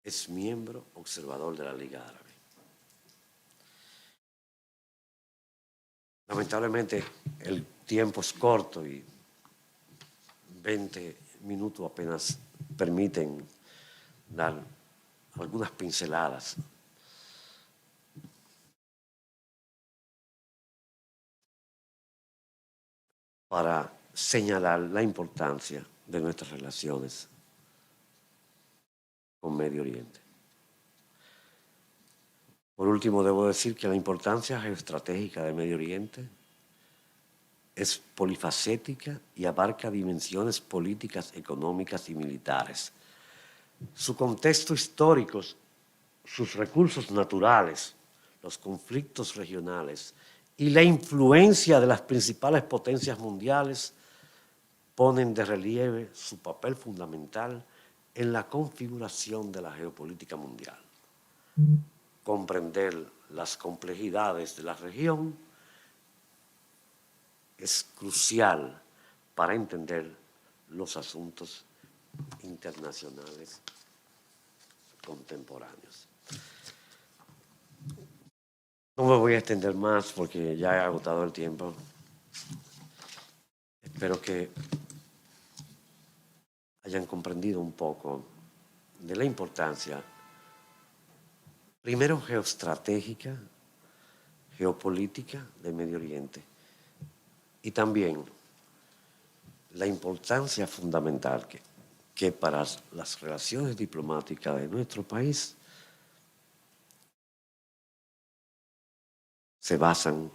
es miembro observador de la Liga Árabe. Lamentablemente, el tiempo es corto y 20 minutos apenas permiten dar algunas pinceladas. Para señalar la importancia de nuestras relaciones con Medio Oriente. Por último, debo decir que la importancia geoestratégica de Medio Oriente es polifacética y abarca dimensiones políticas, económicas y militares. Su contexto histórico, sus recursos naturales, los conflictos regionales y la influencia de las principales potencias mundiales ponen de relieve su papel fundamental en la configuración de la geopolítica mundial. Comprender las complejidades de la región es crucial para entender los asuntos internacionales contemporáneos. No me voy a extender más porque ya he agotado el tiempo. Espero que hayan comprendido un poco de la importancia, primero geoestratégica, geopolítica del Medio Oriente, y también la importancia fundamental que para las relaciones diplomáticas de nuestro país se basan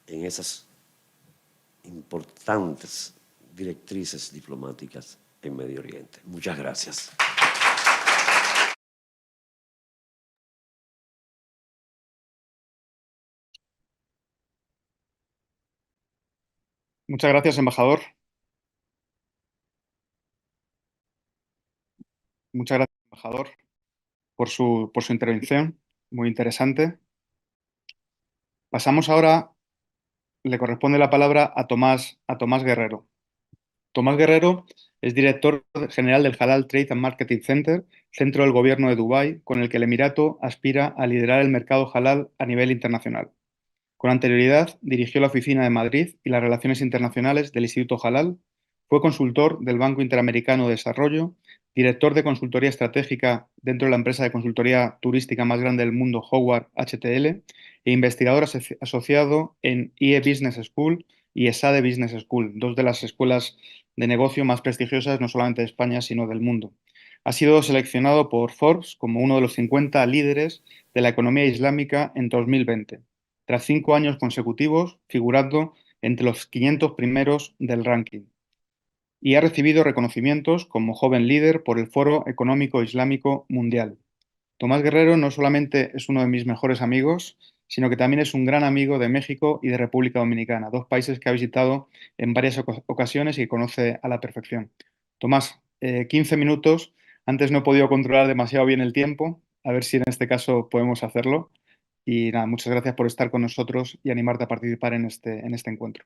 en esas importantes directrices diplomáticas en Medio Oriente. Muchas gracias. Muchas gracias, embajador. Muchas gracias, embajador, por su intervención, muy interesante. Pasamos ahora, le corresponde la palabra a Tomás Guerrero. Tomás Guerrero es director general del Halal Trade and Marketing Center, centro del gobierno de Dubái, con el que el Emirato aspira a liderar el mercado halal a nivel internacional. Con anterioridad dirigió la oficina de Madrid y las relaciones internacionales del Instituto Halal, fue consultor del Banco Interamericano de Desarrollo, director de consultoría estratégica dentro de la empresa de consultoría turística más grande del mundo, Howard HTL, e investigador asociado en IE Business School y ESADE Business School, 2 de las escuelas de negocio más prestigiosas no solamente de España, sino del mundo. Ha sido seleccionado por Forbes como uno de los 50 líderes de la economía islámica en 2020, tras 5 años consecutivos figurando entre los 500 primeros del ranking. Y ha recibido reconocimientos como joven líder por el Foro Económico Islámico Mundial. Tomás Guerrero no solamente es uno de mis mejores amigos, sino que también es un gran amigo de México y de República Dominicana, 2 países que ha visitado en varias ocasiones y conoce a la perfección. Tomás, 15 minutos. Antes no he podido controlar demasiado bien el tiempo, a ver si en este caso podemos hacerlo. Y nada, muchas gracias por estar con nosotros y animarte a participar en este encuentro.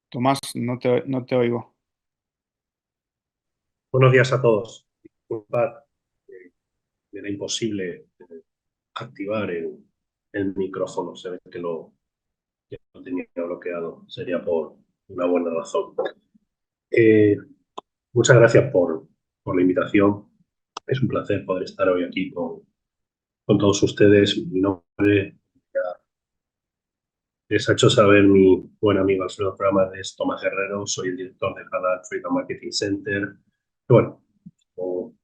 Tomás, no te oigo. Buenos días a todos. Disculpad, me era imposible activar el micrófono. Se ve que lo tenía bloqueado. Sería por una buena razón. Muchas gracias por la invitación. Es un placer poder estar hoy aquí con todos ustedes. Mi nombre, ya les ha hecho saber mi buen amigo Alfredo Pramas, es Tomás Guerrero, soy el director de Halal Trade and Marketing Center. Y bueno, como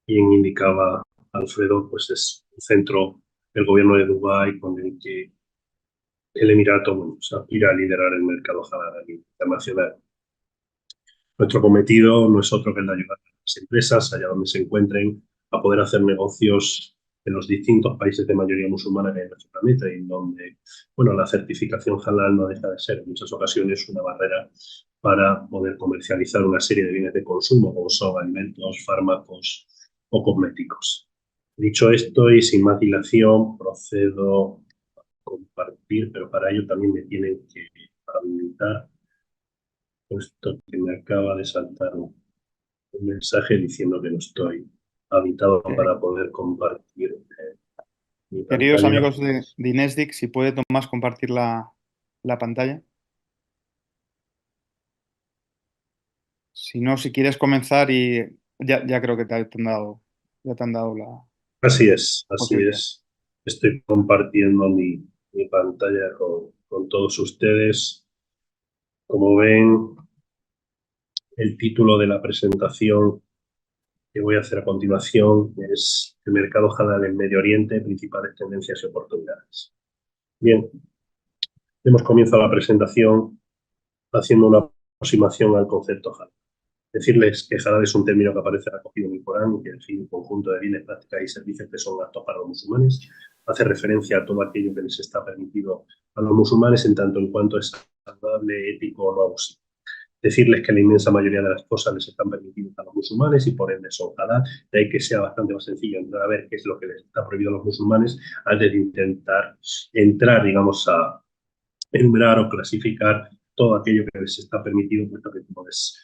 bien indicaba Alfredo, pues es un centro del gobierno de Dubái con el que el Emirato, bueno, se aspira a liderar el mercado halal internacional. Nuestro cometido no es otro que el de ayudar a las empresas, allá donde se encuentren, a poder hacer negocios en los distintos países de mayoría musulmana que hay en nuestro planeta y en donde, bueno, la certificación halal no deja de ser en muchas ocasiones una barrera para poder comercializar una serie de bienes de consumo, como son alimentos, fármacos o cosméticos. Dicho esto y sin más dilación, procedo a compartir, pero para ello también me tienen que habilitar, puesto que me acaba de saltar un mensaje diciendo que no estoy habilitado para poder compartir mi Queridos pantalla. amigos de Inesdic, si puede Tomás compartir la pantalla. Si no, si quieres comenzar y ya creo que ya te han dado la Así es, así posibilidad. es. Estoy compartiendo mi pantalla con todos ustedes. Como ven, el título de la presentación que voy a hacer a continuación es el mercado halal en Medio Oriente, principales tendencias y oportunidades. Bien, demos comienzo a la presentación haciendo una aproximación al concepto halal. Decirles que halal es un término que aparece recogido en el Corán y que define un conjunto de bienes, prácticas y servicios que son aptos para los musulmanes. Hace referencia a todo aquello que les está permitido a los musulmanes en tanto en cuanto es saludable, ético o no abusivo. Decirles que la inmensa mayoría de las cosas les están permitidas a los musulmanes y por ende son halal, de ahí que sea bastante más sencillo entrar a ver qué es lo que les está prohibido a los musulmanes antes de intentar entrar, digamos, a enumerar o clasificar todo aquello que les está permitido, puesto que, como les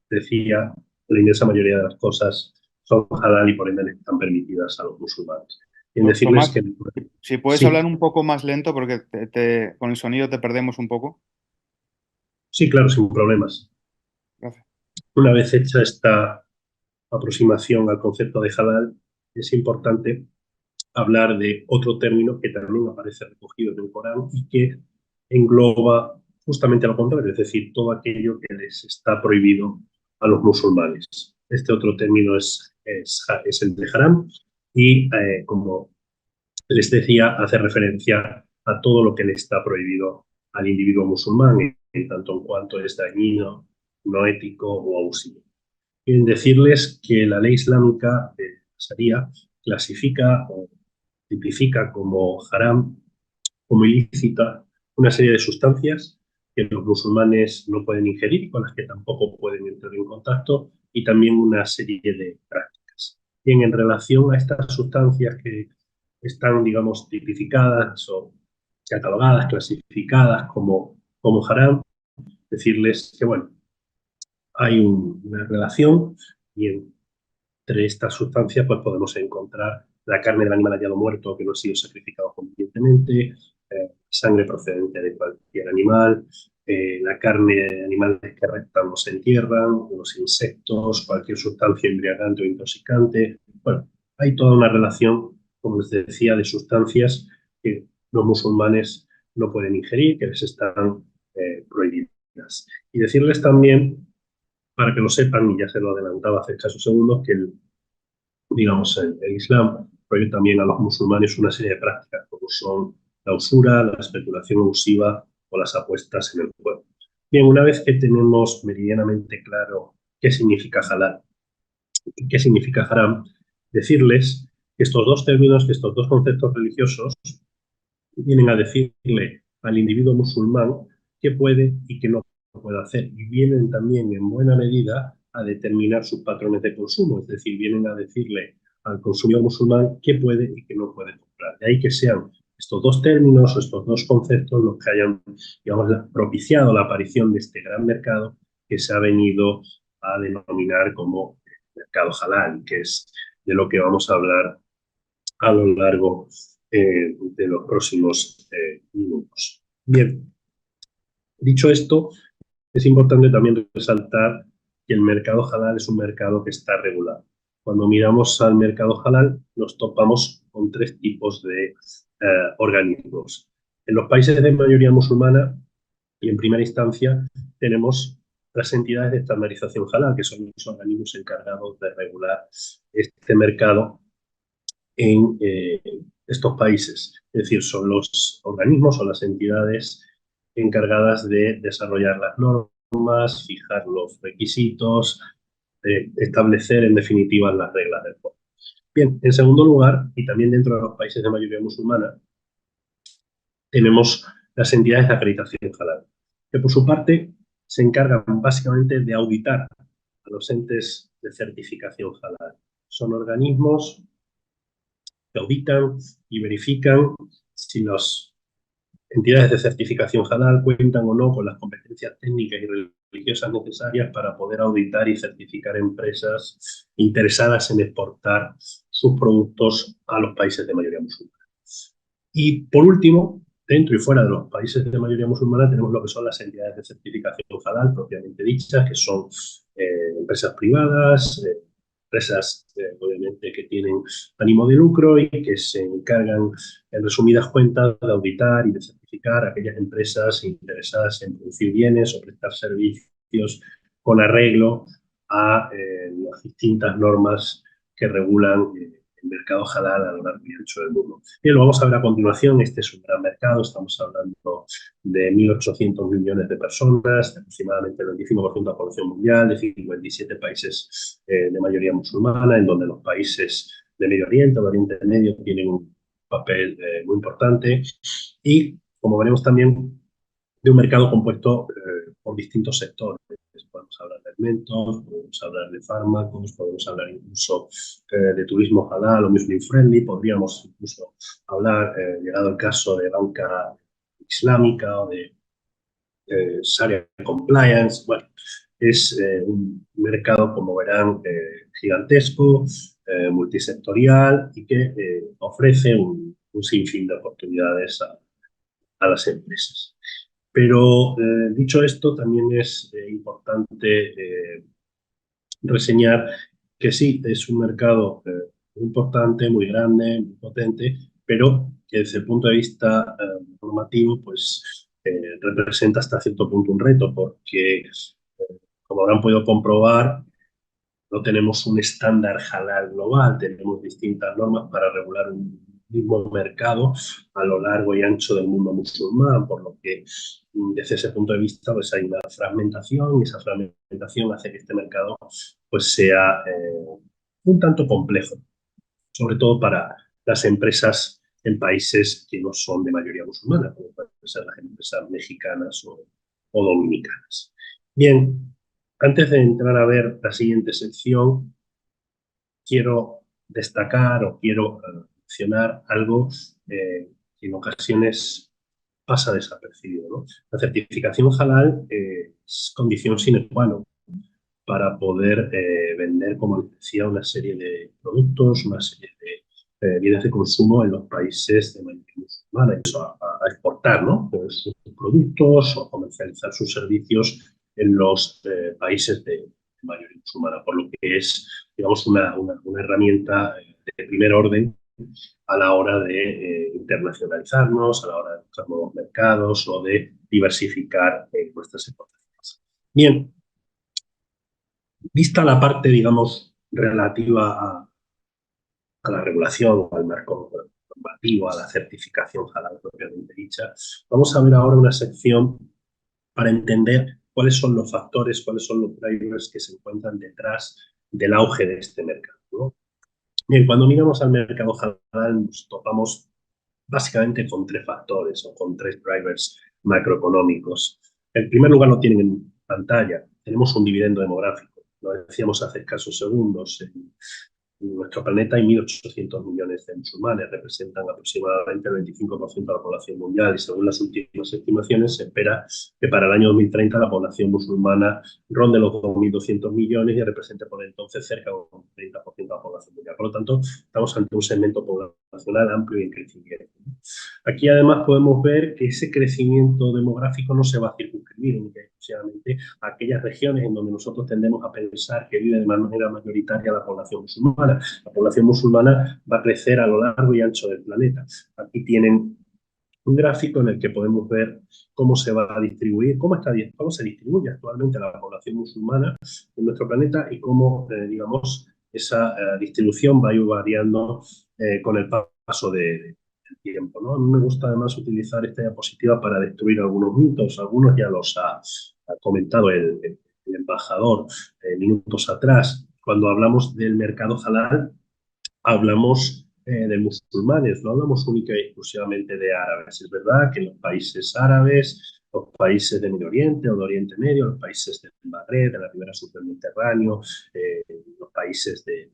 decía, la inmensa mayoría de las cosas son halal y por ende les están permitidas a los musulmanes. Y en decirles Tomás, que... si puedes Sí, hablar un poco más lento porque con el sonido te perdemos un poco. sí, claro, sin problemas. Gracias. Una vez hecha esta aproximación al concepto de halal, es importante hablar de otro término que también aparece recogido en el Corán y que engloba justamente lo contrario, es decir, todo aquello que les está prohibido a los musulmanes. Este otro término es el de haram y, como les decía, hace referencia a todo lo que le está prohibido al individuo musulmán, en tanto en cuanto es dañino, no ético o abusivo. Quieren decirles que la ley islámica de Sharia clasifica o tipifica como haram, como ilícita, una serie de sustancias que los musulmanes no pueden ingerir y con las que tampoco pueden entrar en contacto, y también una serie de prácticas. Bien, en relación a estas sustancias que están, digamos, tipificadas o catalogadas, clasificadas como haram, decirles que, bueno, hay una relación y entre estas sustancias pues podemos encontrar la carne del animal hallado muerto que no ha sido sacrificado convenientemente, sangre procedente de cualquier animal, la carne de animales que rectan o se entierran, los insectos, cualquier sustancia embriagante o intoxicante. Bueno, hay toda una relación, como les decía, de sustancias que los musulmanes no pueden ingerir, que les están prohibidas. Y decirles también, para que lo sepan, y ya se lo adelantaba hace escasos segundos, que digamos, el Islam prohíbe también a los musulmanes una serie de prácticas, como son la usura, la especulación abusiva o las apuestas en el juego. Bien, una vez que tenemos meridianamente claro qué significa halal y qué significa haram, decirles que estos dos términos, que estos dos conceptos religiosos vienen a decirle al individuo musulmán qué puede y qué no puede hacer. Y vienen también en buena medida a determinar sus patrones de consumo, es decir, vienen a decirle al consumidor musulmán qué puede y qué no puede comprar. De ahí que sean estos dos términos o estos dos conceptos los que hayan, digamos, propiciado la aparición de este gran mercado que se ha venido a denominar como mercado halal, que es de lo que vamos a hablar a lo largo de los próximos minutos. Bien, dicho esto, Es importante también resaltar que el mercado halal es un mercado que está regulado. Cuando miramos al mercado halal, nos topamos con tres tipos de organismos. En los países de mayoría musulmana, y en primera instancia, tenemos las entidades de estandarización halal, que son los organismos encargados de regular este mercado en estos países. Es decir, son los organismos o las entidades encargadas de desarrollar las normas, fijar los requisitos, establecer en definitiva las reglas del juego. Bien, en segundo lugar, y también dentro de los países de mayoría musulmana, tenemos las entidades de acreditación halal, que por su parte se encargan básicamente de auditar a los entes de certificación halal. Son organismos que auditan y verifican si las entidades de certificación halal cuentan o no con las competencias técnicas y religiosas necesarias para poder auditar y certificar empresas interesadas en exportar sus productos a los países de mayoría musulmana. Y por último, dentro y fuera de los países de mayoría musulmana tenemos lo que son las entidades de certificación halal propiamente dichas, que son empresas privadas, empresas obviamente que tienen ánimo de lucro y que se encargan, en resumidas cuentas, de auditar y de certificar a aquellas empresas interesadas en producir bienes o prestar servicios con arreglo a las distintas normas que regulan el mercado halal a lo largo y ancho del mundo. Bien, lo vamos a ver a continuación. Este es un gran mercado. Estamos hablando de 1.800 millones de personas, de aproximadamente el 25% de la población mundial, de 57 países de mayoría musulmana, en donde los países de Medio Oriente, de Oriente Medio, tienen un papel muy importante. Y, como veremos también, de un mercado compuesto por distintos sectores. Podemos hablar de alimentos, podemos hablar de fármacos, podemos hablar incluso de turismo halal o muslim friendly, podríamos incluso hablar, llegado el caso, de banca islámica o de Sharia compliance. Bueno, es un mercado, como verán, gigantesco, multisectorial y que ofrece un sinfín de oportunidades a las empresas. Pero dicho esto, también es importante reseñar que sí, es un mercado muy importante, muy grande, muy potente, pero que desde el punto de vista normativo, pues representa hasta cierto punto un reto, porque, como habrán podido comprobar, no tenemos un estándar halal global, tenemos distintas normas para regular un mismo mercado a lo largo y ancho del mundo musulmán, por lo que desde ese punto de vista pues hay una fragmentación y esa fragmentación hace que este mercado pues sea un tanto complejo, sobre todo para las empresas en países que no son de mayoría musulmana, como pueden ser las empresas mexicanas o dominicanas. Bien, antes de entrar a ver la siguiente sección, quiero destacar o quiero mencionar algo que en ocasiones pasa desapercibido, ¿no? La certificación halal es condición sine qua non para poder vender, como les decía, una serie de productos, una serie de bienes de consumo en los países de mayoría musulmana, a exportar, ¿no? Pues sus productos o comercializar sus servicios en los países de mayoría musulmana, por lo que es, digamos, una herramienta de primer orden a la hora de internacionalizarnos, a la hora de buscar nuevos mercados o de diversificar nuestras exportaciones. Bien, vista la parte, digamos, relativa a la regulación, al marco normativo, a la certificación halal propiamente dicha, vamos a ver ahora una sección para entender cuáles son los factores, cuáles son los drivers que se encuentran detrás del auge de este mercado, ¿no? Bien, cuando miramos al mercado halal nos topamos básicamente con tres factores o con tres drivers macroeconómicos. En primer lugar, lo tienen en pantalla. Tenemos un dividendo demográfico. Lo decíamos hace escasos segundos. En nuestro planeta hay 1.800 millones de musulmanes, representan aproximadamente el 25% de la población mundial y según las últimas estimaciones se espera que para el año 2030 la población musulmana ronde los 2.200 millones y represente por entonces cerca de un 30% de la población mundial. Por lo tanto, estamos ante un segmento poblacional poblacional amplio y en crecimiento. Aquí además podemos ver que ese crecimiento demográfico no se va a circunscribir exclusivamente a aquellas regiones en donde nosotros tendemos a pensar que vive de manera mayoritaria la población musulmana. La población musulmana va a crecer a lo largo y ancho del planeta. Aquí tienen un gráfico en el que podemos ver cómo se va a distribuir, cómo se distribuye actualmente la población musulmana en nuestro planeta y cómo, digamos, esa distribución va a ir variando con el paso del tiempo, ¿no? A mí me gusta además utilizar esta diapositiva para destruir algunos mitos, algunos ya los ha comentado el embajador minutos atrás. Cuando hablamos del mercado halal, hablamos de musulmanes, no hablamos única y exclusivamente de árabes. Es verdad que los países árabes, los países de Medio Oriente o de Oriente Medio, los países del Magreb, de la ribera sur del Mediterráneo, los países de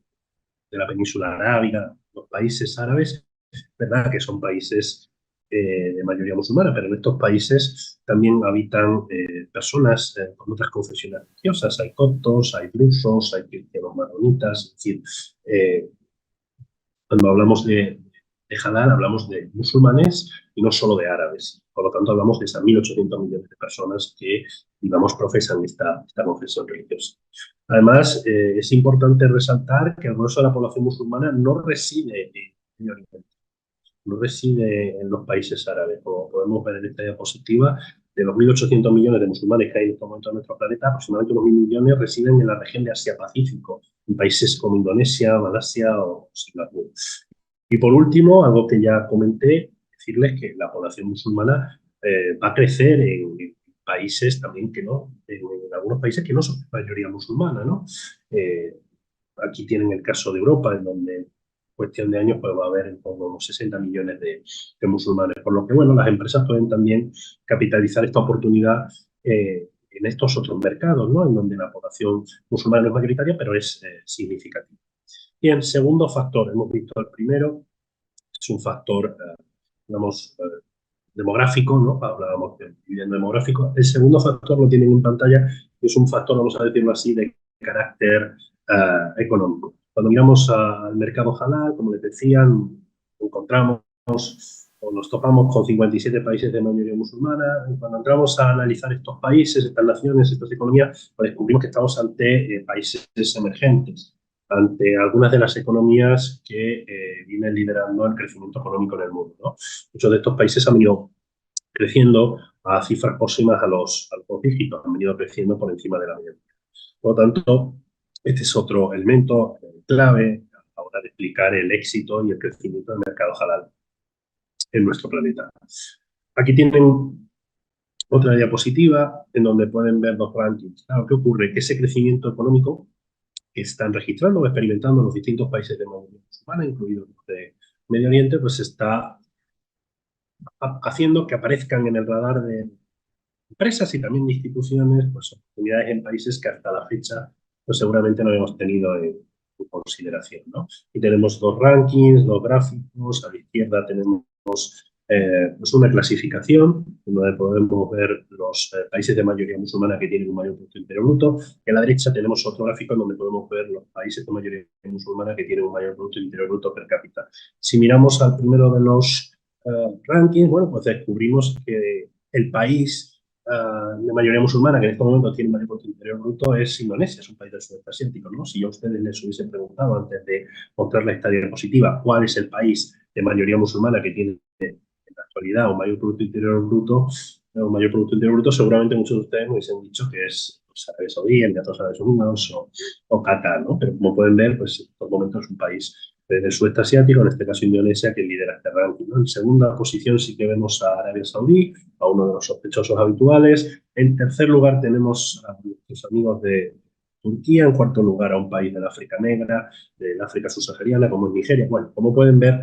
la península arábiga, los países árabes, es verdad que son países de mayoría musulmana, pero en estos países también habitan personas con otras confesiones religiosas. Hay coptos, hay drusos, hay cristianos maronitas, es decir, cuando hablamos de halal, hablamos de musulmanes y no solo de árabes. Por lo tanto, hablamos de esas 1.800 millones de personas que, digamos, profesan esta confesión religiosa. Además, es importante resaltar que el grueso de la población musulmana no reside en Medio Oriente, no reside en los países árabes. Como podemos ver en esta diapositiva, de los 1.800 millones de musulmanes que hay en este momento en nuestro planeta, aproximadamente unos 1.000 millones residen en la región de Asia-Pacífico, en países como Indonesia, Malasia o Singapur. Y por último, algo que ya comenté, decirles que la población musulmana va a crecer en países también que no, en algunos países que no son de mayoría musulmana, ¿no? Aquí tienen el caso de Europa, en donde cuestión de años pues va a haber en torno a unos 60 millones de musulmanes, por lo que bueno, las empresas pueden también capitalizar esta oportunidad en estos otros mercados, ¿no? En donde la población musulmana no es mayoritaria, pero es significativa. Bien, segundo factor, hemos visto el primero, es un factor, digamos, demográfico, ¿no? Hablábamos del dividendo demográfico. El segundo factor lo tienen en pantalla y es un factor, vamos a decirlo así, de carácter económico. Cuando miramos al mercado halal, como les decía, encontramos o nos topamos con 57 países de mayoría musulmana. Cuando entramos a analizar estos países, estas naciones, estas economías, pues descubrimos que estamos ante países emergentes, ante algunas de las economías que vienen liderando el crecimiento económico en el mundo, ¿no? Muchos de estos países han venido creciendo a cifras próximas a los dígitos, han venido creciendo por encima de la media. Por lo tanto, este es otro elemento clave a la hora de explicar el éxito y el crecimiento del mercado halal en nuestro planeta. Aquí tienen otra diapositiva en donde pueden ver los rankings. Claro, ¿qué ocurre? Que ese crecimiento económico que están registrando o experimentando los distintos países de mayoría musulmana, incluidos los de Medio Oriente, pues está haciendo que aparezcan en el radar de empresas y también de instituciones pues oportunidades en países que hasta la fecha pues seguramente no hemos tenido en consideración, ¿no? Y tenemos dos rankings, dos gráficos. A la izquierda tenemos pues una clasificación donde podemos ver los países de mayoría musulmana que tienen un mayor Producto Interior Bruto, y a la derecha tenemos otro gráfico en donde podemos ver los países de mayoría musulmana que tienen un mayor Producto Interior Bruto per cápita. Si miramos al primero de los rankings, bueno, pues descubrimos que el país de mayoría musulmana que en este momento tiene mayor Producto Interior Bruto es Indonesia, es un país del sudeste asiático, ¿no? Si yo a ustedes les hubiese preguntado antes de mostrarles esta diapositiva cuál es el país de mayoría musulmana que tiene en la actualidad un mayor Producto Interior Bruto, seguramente muchos de ustedes me hubiesen dicho que es Arabia Saudí, Emiratos Árabes Unidos o Qatar, ¿no? Pero como pueden ver, pues en estos momentos es un país del sudeste asiático, en este caso Indonesia, que lidera este ranking, ¿no? En segunda posición sí que vemos a Arabia Saudí, a uno de los sospechosos habituales. En tercer lugar tenemos a nuestros amigos de Turquía, en cuarto lugar a un país del África Negra, del África subsahariana, como es Nigeria. Bueno, como pueden ver,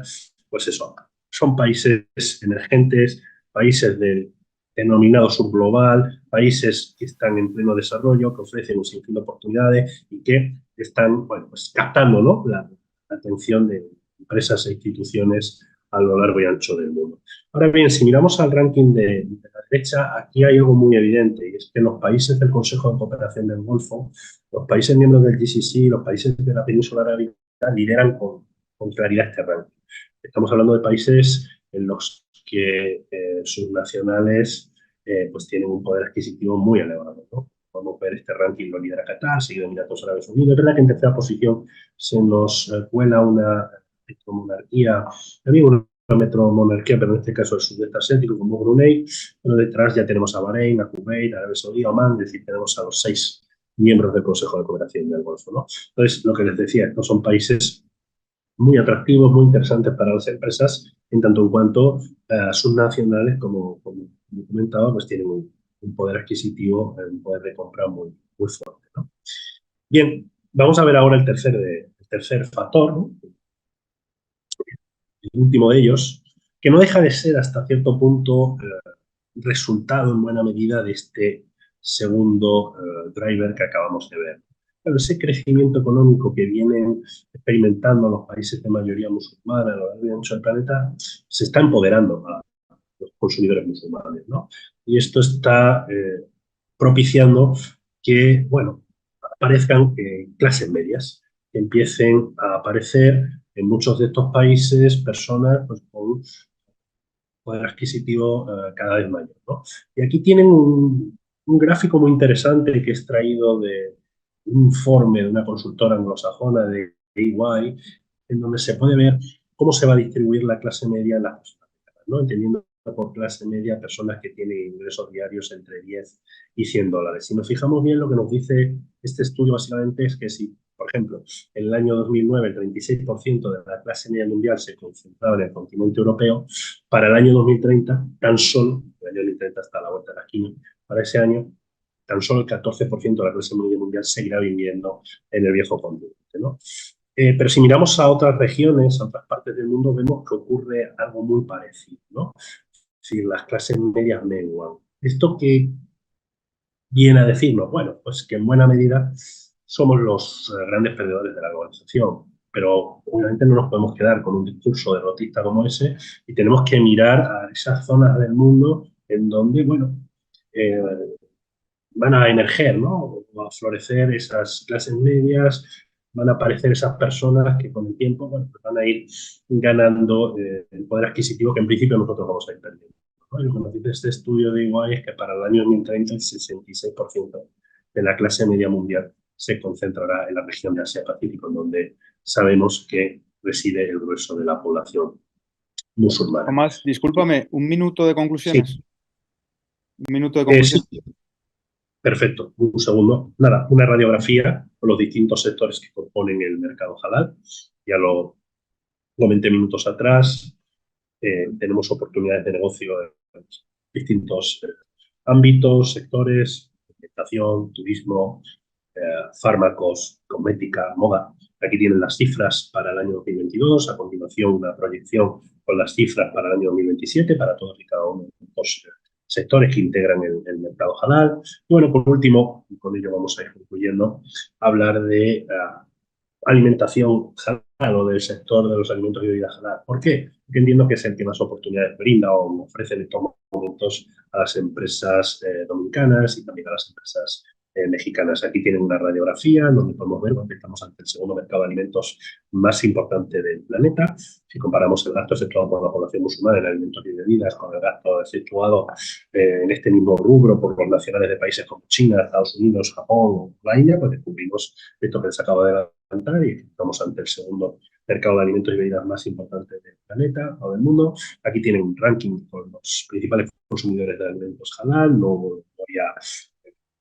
pues eso, son países emergentes, países del denominado subglobal, países que están en pleno desarrollo, que ofrecen un sinfín de oportunidades y que están, bueno, pues captando, ¿no?, la atención de empresas e instituciones a lo largo y ancho del mundo. Ahora bien, si miramos al ranking de la derecha, aquí hay algo muy evidente, y es que los países del Consejo de Cooperación del Golfo, los países miembros del GCC, los países de la península arábiga lideran con claridad este ranking. Estamos hablando de países en los que sus nacionales pues tienen un poder adquisitivo muy elevado, ¿no? Podemos ver este ranking, lo lidera Qatar, seguido de Emiratos Árabes Unidos. Es verdad que en tercera posición se nos cuela una monarquía, también una metromonarquía, pero en este caso el sudeste asiático, como Brunei, pero detrás ya tenemos a Bahrein, a Kuwait, a Arabia Saudí, a Omán, es decir, tenemos a los 6 miembros del Consejo de Cooperación del Golfo, ¿no? Entonces, lo que les decía, estos son países muy atractivos, muy interesantes para las empresas, en tanto en cuanto sus nacionales, como comentaba, pues tienen un poder adquisitivo, un poder de compra muy fuerte, ¿no? Bien, vamos a ver ahora el tercer factor, ¿no? El último de ellos, que no deja de ser hasta cierto punto resultado en buena medida de este segundo driver que acabamos de ver. Pero ese crecimiento económico que vienen experimentando los países de mayoría musulmana a lo largo y ancho del planeta se está empoderando a los consumidores musulmanes, ¿no? Y esto está propiciando que, bueno, aparezcan clases medias, que empiecen a aparecer en muchos de estos países personas pues, con poder adquisitivo cada vez mayor, ¿no? Y aquí tienen un gráfico muy interesante que he extraído de un informe de una consultora anglosajona de EY, en donde se puede ver cómo se va a distribuir la clase media en las personas, ¿no? Entendiendo por clase media personas que tienen ingresos diarios entre 10 y 100 dólares. Si nos fijamos bien, lo que nos dice este estudio básicamente es que si, por ejemplo, en el año 2009 el 36% de la clase media mundial se concentraba en el continente europeo, para el año 2030, tan solo, el año 2030 está a la vuelta de la esquina, para ese año, tan solo el 14% de la clase media mundial seguirá viviendo en el viejo continente, ¿no? Pero si miramos a otras regiones, a otras partes del mundo, vemos que ocurre algo muy parecido, ¿no? Es decir, las clases medias menguan. ¿Esto qué viene a decirnos? Bueno, pues que en buena medida somos los grandes perdedores de la globalización, pero obviamente no nos podemos quedar con un discurso derrotista como ese y tenemos que mirar a esas zonas del mundo en donde, bueno, van a emerger, ¿no? Va a florecer esas clases medias, van a aparecer esas personas que con el tiempo, bueno, pues van a ir ganando el poder adquisitivo que en principio nosotros vamos a ir perdiendo, ¿no? Y lo que nos dice este estudio de EY es que para el año 2030 el 66% de la clase media mundial se concentrará en la región de Asia-Pacífico, en donde sabemos que reside el grueso de la población musulmana. Tomás, discúlpame, un minuto de conclusiones. Sí. Un minuto de conclusiones. Sí. Perfecto, un segundo. Nada, una radiografía con los distintos sectores que componen el mercado halal. Ya lo comenté minutos atrás. Tenemos oportunidades de negocio en distintos ámbitos, sectores, alimentación, turismo, fármacos, cosmética, moda. Aquí tienen las cifras para el año 2022. A continuación, una proyección con las cifras para el año 2027 para todos y cada uno de los sectores que integran el mercado halal. Y bueno, por último, y con ello vamos a ir concluyendo, hablar de alimentación halal o del sector de los alimentos y bebidas halal. ¿Por qué? Porque entiendo que es el que más oportunidades brinda o ofrece en estos momentos a las empresas dominicanas y también a las empresas mexicanas. Aquí tienen una radiografía donde podemos ver que estamos ante el segundo mercado de alimentos más importante del planeta. Si comparamos el gasto efectuado por la población musulmana en alimentos y bebidas con el gasto efectuado en este mismo rubro por los nacionales de países como China, Estados Unidos, Japón o la India, pues descubrimos esto que les acabo de adelantar y estamos ante el segundo mercado de alimentos y bebidas más importante del planeta o del mundo. Aquí tienen un ranking con los principales consumidores de alimentos halal. No voy a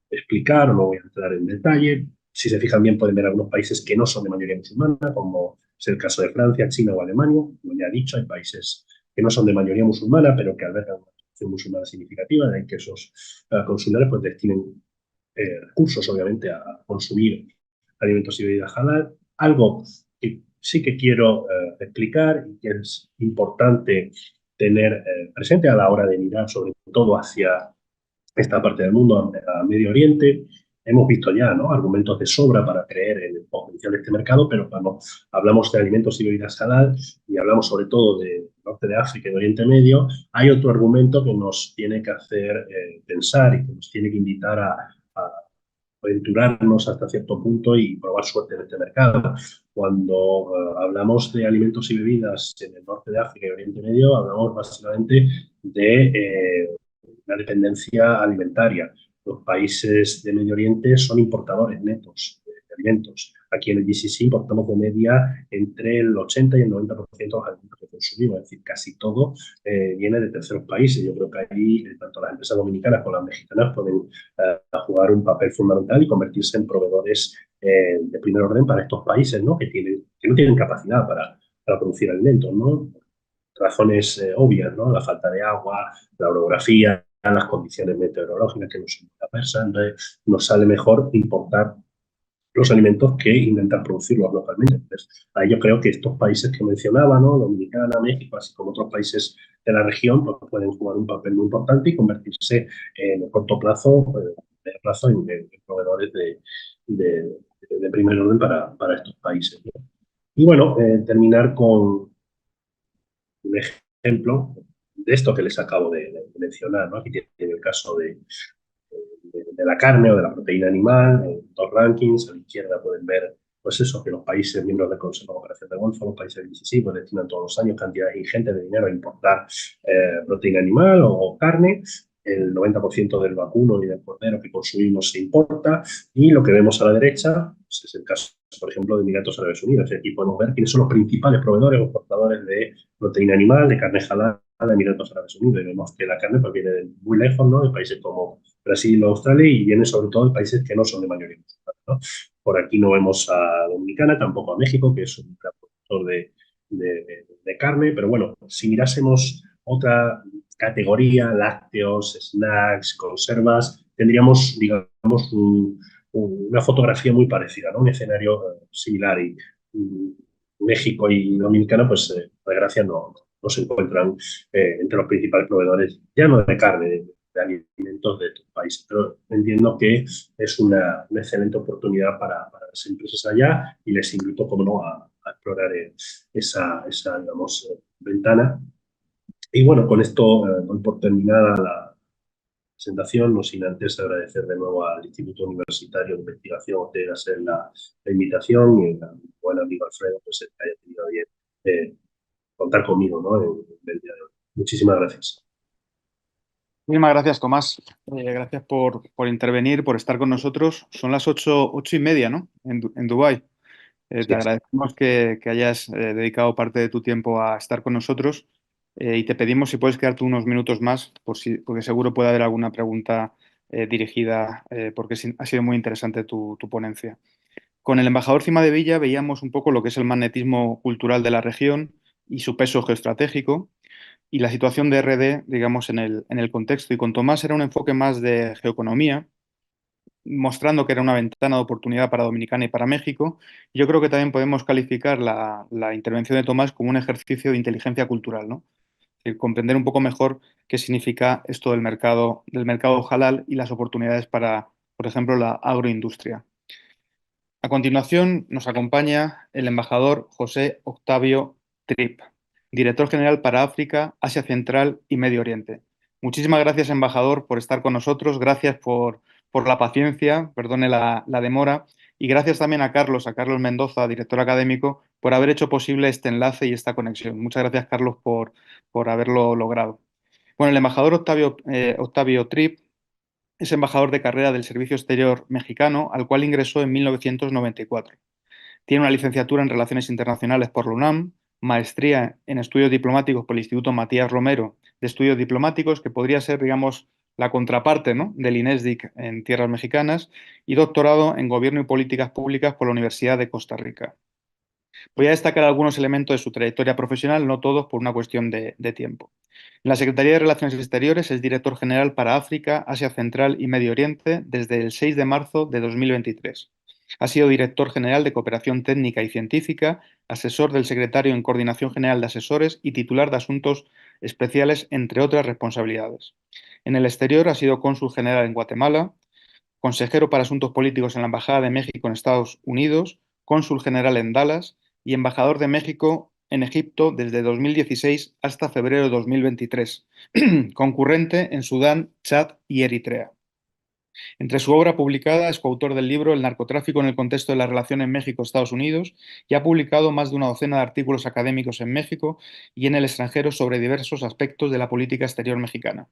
explicar o no voy a entrar en detalle. Si se fijan bien, pueden ver algunos países que no son de mayoría musulmana, como es el caso de Francia, China o Alemania. Como ya he dicho, hay países que no son de mayoría musulmana, pero que albergan una población musulmana significativa, de ahí que esos consumidores pues, destinen recursos, obviamente, a consumir alimentos y bebidas halal. Algo que sí que quiero explicar y que es importante tener presente a la hora de mirar, sobre todo hacia esta parte del mundo, a Medio Oriente. Hemos visto ya, ¿no?, argumentos de sobra para creer en el potencial de este mercado, pero cuando hablamos de alimentos y bebidas halal y hablamos sobre todo de norte de África y de Oriente Medio, hay otro argumento que nos tiene que hacer pensar y que nos tiene que invitar a aventurarnos hasta cierto punto y probar suerte en este mercado. Cuando hablamos de alimentos y bebidas en el norte de África y Oriente Medio, hablamos básicamente de la dependencia alimentaria. Los países de Medio Oriente son importadores netos de alimentos. Aquí en el GCC importamos de media entre el 80 y el 90% de los alimentos que consumimos, es decir, casi todo viene de terceros países. Yo creo que ahí tanto las empresas dominicanas como las mexicanas pueden jugar un papel fundamental y convertirse en proveedores de primer orden para estos países, ¿no? Que no tienen capacidad para producir alimentos, ¿no? Razones obvias, ¿no? La falta de agua, la orografía, las condiciones meteorológicas que nos adversan. Entonces, nos sale mejor importar los alimentos que intentar producirlos localmente. Entonces, ahí yo creo que estos países que mencionaba, ¿no? Dominicana, México, así como otros países de la región, pues pueden jugar un papel muy importante y convertirse en el corto plazo, medio plazo, en proveedores de primer orden para estos países, ¿no? Y bueno, terminar con un ejemplo de esto que les acabo de mencionar, ¿no? Aquí tiene el caso de la carne o de la proteína animal, en dos rankings. A la izquierda pueden ver, pues eso, que los países miembros del Consejo de Cooperación del Golfo, los países del GCC, pues destinan todos los años cantidades ingentes de dinero a importar proteína animal o carne. El 90% del vacuno y del cordero que consumimos se importa, y lo que vemos a la derecha pues es el caso, por ejemplo, de Emiratos Árabes Unidos. Aquí podemos ver quiénes son los principales proveedores o exportadores de proteína animal, de carne halal de Emiratos Árabes Unidos, y vemos que la carne pues viene de muy lejos, ¿no? De países como Brasil o Australia, y viene sobre todo de países que no son de mayoría musulmana, ¿no? Por aquí no vemos a Dominicana, tampoco a México, que es un gran productor de carne, pero bueno, si mirásemos otra categoría, lácteos, snacks, conservas, tendríamos, digamos, una fotografía muy parecida, ¿no? Un escenario similar, y México y Dominicana, pues, por desgracia, no se encuentran entre los principales proveedores, ya no de carne, de alimentos de estos países. Pero entiendo que es una excelente oportunidad para las empresas allá, y les invito, como no, a explorar esa digamos, ventana. Y bueno, con esto doy por terminada la presentación, no sin antes agradecer de nuevo al Instituto Universitario de Investigación Ortega Gasset la invitación, y al buen amigo Alfredo, pues, que haya tenido bien contar conmigo, ¿no? en el día de hoy. Muchísimas gracias. Muchísimas gracias, Tomás. Gracias por intervenir, por estar con nosotros. Son las 8:30, ¿no? En Dubái. Sí, Te agradecemos que hayas dedicado parte de tu tiempo a estar con nosotros, y te pedimos si puedes quedarte unos minutos más, porque seguro puede haber alguna pregunta dirigida, porque ha sido muy interesante tu ponencia. Con el embajador Cimadevilla veíamos un poco lo que es el magnetismo cultural de la región y su peso geoestratégico, y la situación de RD, digamos, en el contexto. Y con Tomás era un enfoque más de geoeconomía, mostrando que era una ventana de oportunidad para Dominicana y para México. Yo creo que también podemos calificar la intervención de Tomás como un ejercicio de inteligencia cultural, ¿no? Es decir, comprender un poco mejor qué significa esto del mercado halal y las oportunidades para, por ejemplo, la agroindustria. A continuación nos acompaña el embajador José Octavio Trip, director general para África, Asia Central y Medio Oriente. Muchísimas gracias, embajador, por estar con nosotros. Gracias por la paciencia, perdone la demora. Y gracias también a Carlos Mendoza, director académico, por haber hecho posible este enlace y esta conexión. Muchas gracias, Carlos, por haberlo logrado. Bueno, el embajador Octavio Trip es embajador de carrera del Servicio Exterior mexicano, al cual ingresó en 1994. Tiene una licenciatura en Relaciones Internacionales por la UNAM, maestría en Estudios Diplomáticos por el Instituto Matías Romero de Estudios Diplomáticos, que podría ser, digamos, la contraparte, ¿no?, del INESDIC en tierras mexicanas, y doctorado en Gobierno y Políticas Públicas por la Universidad de Costa Rica. Voy a destacar algunos elementos de su trayectoria profesional, no todos por una cuestión de tiempo. En la Secretaría de Relaciones Exteriores es director general para África, Asia Central y Medio Oriente desde el 6 de marzo de 2023. Ha sido director general de Cooperación Técnica y Científica, asesor del secretario en Coordinación General de Asesores y titular de Asuntos Especiales, entre otras responsabilidades. En el exterior ha sido cónsul general en Guatemala, consejero para Asuntos Políticos en la Embajada de México en Estados Unidos, cónsul general en Dallas y embajador de México en Egipto desde 2016 hasta febrero de 2023, concurrente en Sudán, Chad y Eritrea. Entre su obra publicada es coautor del libro El narcotráfico en el contexto de la relación en México-Estados Unidos y ha publicado más de una docena de artículos académicos en México y en el extranjero sobre diversos aspectos de la política exterior mexicana.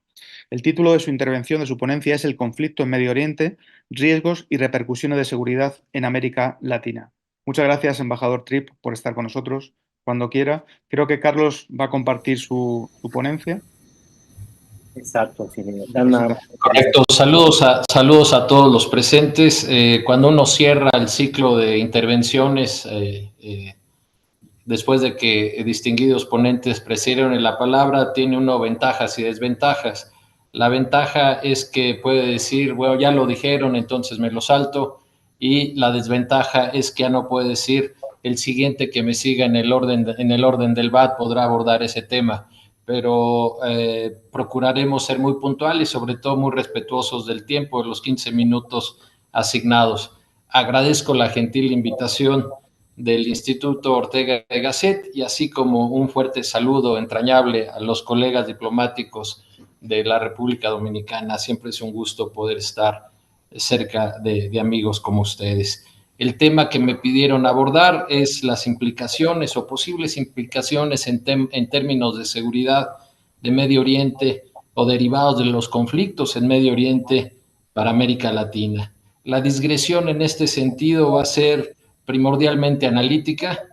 El título de su intervención de su ponencia es El conflicto en Medio Oriente, riesgos y repercusiones de seguridad en América Latina. Muchas gracias, embajador Tripp, por estar con nosotros cuando quiera. Creo que Carlos va a compartir su ponencia. Exacto, sí, dan una... Correcto, saludos a todos los presentes. Cuando uno cierra el ciclo de intervenciones, después de que distinguidos ponentes precedieron en la palabra, tiene uno ventajas y desventajas. La ventaja es que puede decir, bueno, ya lo dijeron, entonces me lo salto, y la desventaja es que ya no puede decir, el siguiente que me siga en el orden del BAT podrá abordar ese tema, pero procuraremos ser muy puntuales y sobre todo muy respetuosos del tiempo de los 15 minutos asignados. Agradezco la gentil invitación del Instituto Ortega y Gasset y así como un fuerte saludo entrañable a los colegas diplomáticos de la República Dominicana. Siempre es un gusto poder estar cerca de amigos como ustedes. El tema que me pidieron abordar es las implicaciones o posibles implicaciones en términos de seguridad de Medio Oriente o derivados de los conflictos en Medio Oriente para América Latina. La digresión en este sentido va a ser primordialmente analítica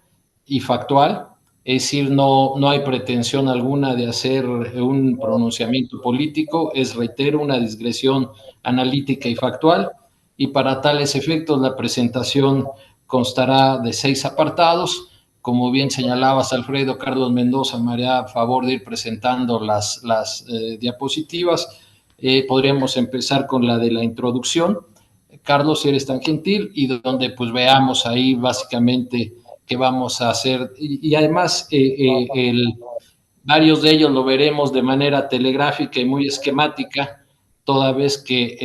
y factual, es decir, no hay pretensión alguna de hacer un pronunciamiento político, es, reitero, una digresión analítica y factual, y para tales efectos la presentación constará de 6 apartados. Como bien señalabas, Alfredo, Carlos Mendoza me hará favor de ir presentando las diapositivas. Podríamos empezar con la de la introducción. Carlos, si eres tan gentil, y donde pues veamos ahí básicamente qué vamos a hacer. Y además, varios de ellos lo veremos de manera telegráfica y muy esquemática, toda vez que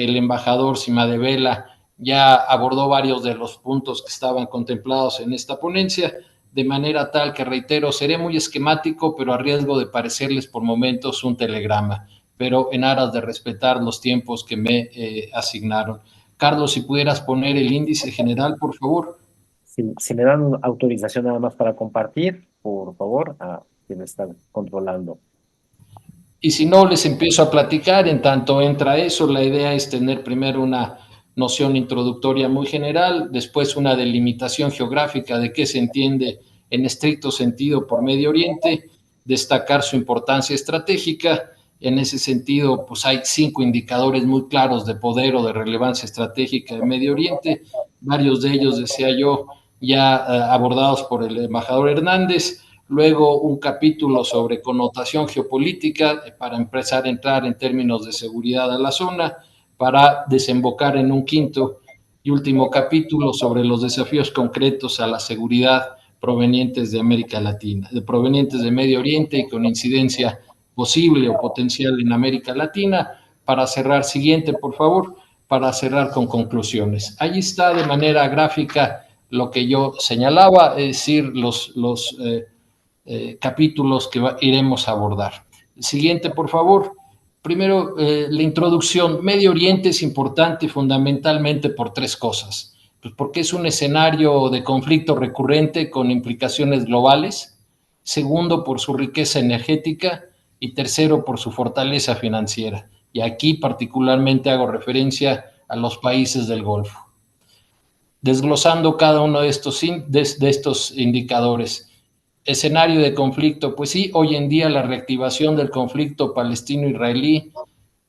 el embajador Simadevela ya abordó varios de los puntos que estaban contemplados en esta ponencia, de manera tal que, reitero, seré muy esquemático, pero a riesgo de parecerles por momentos un telegrama, pero en aras de respetar los tiempos que me asignaron. Carlos, si pudieras poner el índice general, por favor. Si me dan autorización nada más para compartir, por favor, a quien está controlando. Y si no, les empiezo a platicar. En tanto entra eso, la idea es tener primero una noción introductoria muy general, después una delimitación geográfica de qué se entiende en estricto sentido por Medio Oriente, destacar su importancia estratégica. En ese sentido, pues hay 5 indicadores muy claros de poder o de relevancia estratégica de Medio Oriente, varios de ellos, decía yo, ya abordados por el embajador Hernández. Luego un capítulo sobre connotación geopolítica para empezar a entrar en términos de seguridad a la zona, para desembocar en un quinto y último capítulo sobre los desafíos concretos a la seguridad provenientes de América Latina, provenientes de Medio Oriente y con incidencia posible o potencial en América Latina. Para cerrar, siguiente, por favor, para cerrar con conclusiones. Allí está de manera gráfica lo que yo señalaba, es decir, los capítulos que iremos a abordar. Siguiente, por favor. Primero, la introducción. Medio Oriente es importante fundamentalmente por 3 cosas. Pues porque es un escenario de conflicto recurrente con implicaciones globales. Segundo, por su riqueza energética. Y tercero, por su fortaleza financiera. Y aquí particularmente hago referencia a los países del Golfo. Desglosando cada uno de estos indicadores. Escenario de conflicto, pues sí, hoy en día la reactivación del conflicto palestino-israelí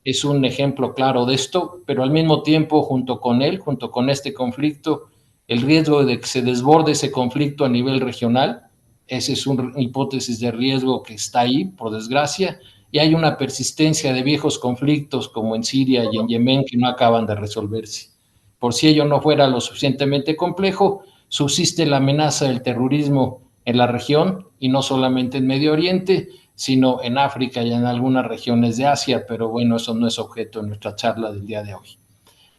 es un ejemplo claro de esto, pero al mismo tiempo, junto con este conflicto, el riesgo de que se desborde ese conflicto a nivel regional, esa es una hipótesis de riesgo que está ahí, por desgracia, y hay una persistencia de viejos conflictos como en Siria y en Yemen que no acaban de resolverse. Por si ello no fuera lo suficientemente complejo, subsiste la amenaza del terrorismo en la región, y no solamente en Medio Oriente, sino en África y en algunas regiones de Asia, pero bueno, eso no es objeto de nuestra charla del día de hoy.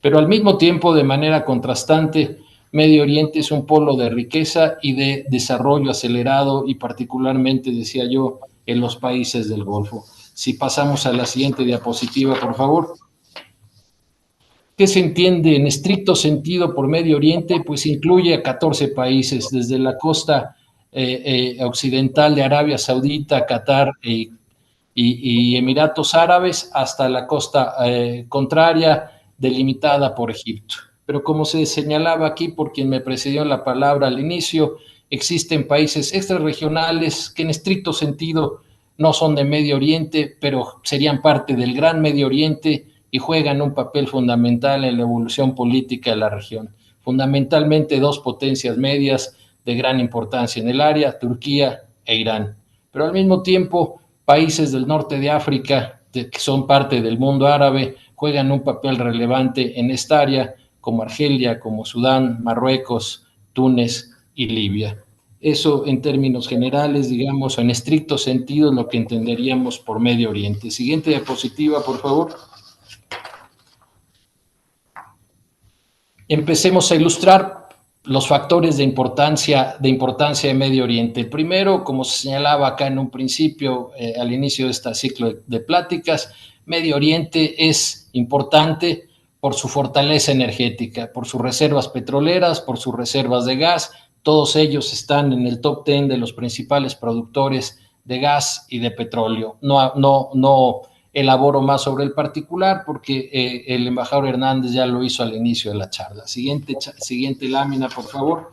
Pero al mismo tiempo, de manera contrastante, Medio Oriente es un polo de riqueza y de desarrollo acelerado, y particularmente, decía yo, en los países del Golfo. Si pasamos a la siguiente diapositiva, por favor. ¿Qué se entiende en estricto sentido por Medio Oriente? Pues incluye a 14 países, desde la costa occidental de Arabia Saudita, Qatar y Emiratos Árabes, hasta la costa contraria, delimitada por Egipto. Pero como se señalaba aquí por quien me precedió en la palabra al inicio, existen países extrarregionales que en estricto sentido no son de Medio Oriente, pero serían parte del Gran Medio Oriente y juegan un papel fundamental en la evolución política de la región. Fundamentalmente dos potencias medias de gran importancia en el área, Turquía e Irán. Pero al mismo tiempo, países del norte de África, que son parte del mundo árabe, juegan un papel relevante en esta área, como Argelia, como Sudán, Marruecos, Túnez y Libia. Eso en términos generales, digamos, en estricto sentido, lo que entenderíamos por Medio Oriente. Siguiente diapositiva, por favor. Empecemos a ilustrar los factores de importancia de Medio Oriente. El primero, como se señalaba acá en un principio, al inicio de este ciclo de pláticas, Medio Oriente es importante por su fortaleza energética, por sus reservas petroleras, por sus reservas de gas. Todos ellos están en el top 10 de los principales productores de gas y de petróleo. No elaboro más sobre el particular porque el embajador Hernández ya lo hizo al inicio de la charla. Siguiente lámina, por favor.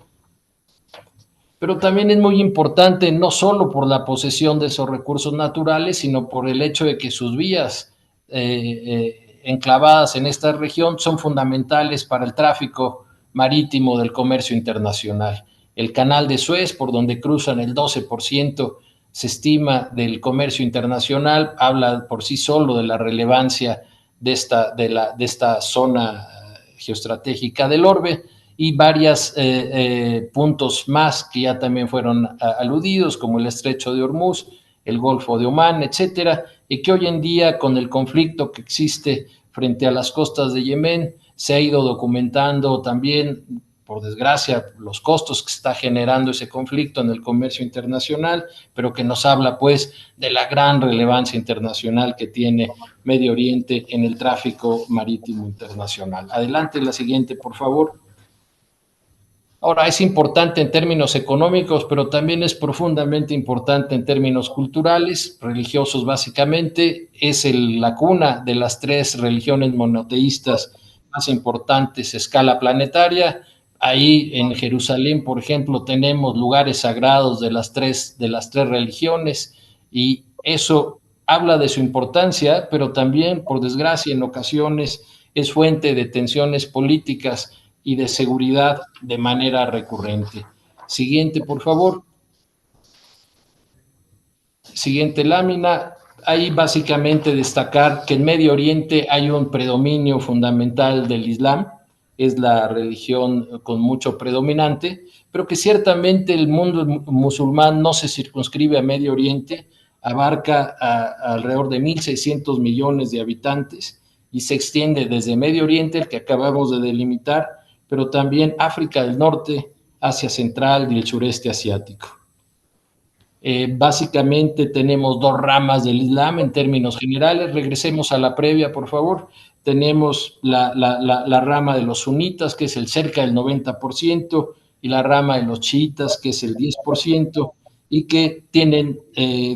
Pero también es muy importante no solo por la posesión de esos recursos naturales, sino por el hecho de que sus vías enclavadas en esta región son fundamentales para el tráfico marítimo del comercio internacional. El canal de Suez, por donde cruzan el 12%, se estima, del comercio internacional, habla por sí solo de la relevancia de esta zona geoestratégica del orbe, y varios puntos más que ya también fueron aludidos, como el Estrecho de Hormuz, el Golfo de Omán, etcétera, y que hoy en día, con el conflicto que existe frente a las costas de Yemen, se ha ido documentando también, por desgracia, los costos que está generando ese conflicto en el comercio internacional, pero que nos habla pues de la gran relevancia internacional que tiene Medio Oriente en el tráfico marítimo internacional. Adelante, la siguiente, por favor. Ahora, es importante en términos económicos, pero también es profundamente importante en términos culturales, religiosos básicamente. Es la cuna de las tres religiones monoteístas más importantes a escala planetaria. Ahí en Jerusalén, por ejemplo, tenemos lugares sagrados de las tres religiones, y eso habla de su importancia, pero también, por desgracia, en ocasiones es fuente de tensiones políticas y de seguridad de manera recurrente. Siguiente, por favor. Siguiente lámina. Ahí básicamente destacar que en Medio Oriente hay un predominio fundamental del Islam, es la religión con mucho predominante, pero que ciertamente el mundo musulmán no se circunscribe a Medio Oriente, abarca alrededor de 1.600 millones de habitantes y se extiende desde Medio Oriente, el que acabamos de delimitar, pero también África del Norte, Asia Central y el sureste asiático. Básicamente tenemos dos ramas del Islam en términos generales. Regresemos a la previa, por favor. Tenemos la rama de los sunitas, que es el cerca del 90%, y la rama de los chiitas, que es el 10%, y que tienen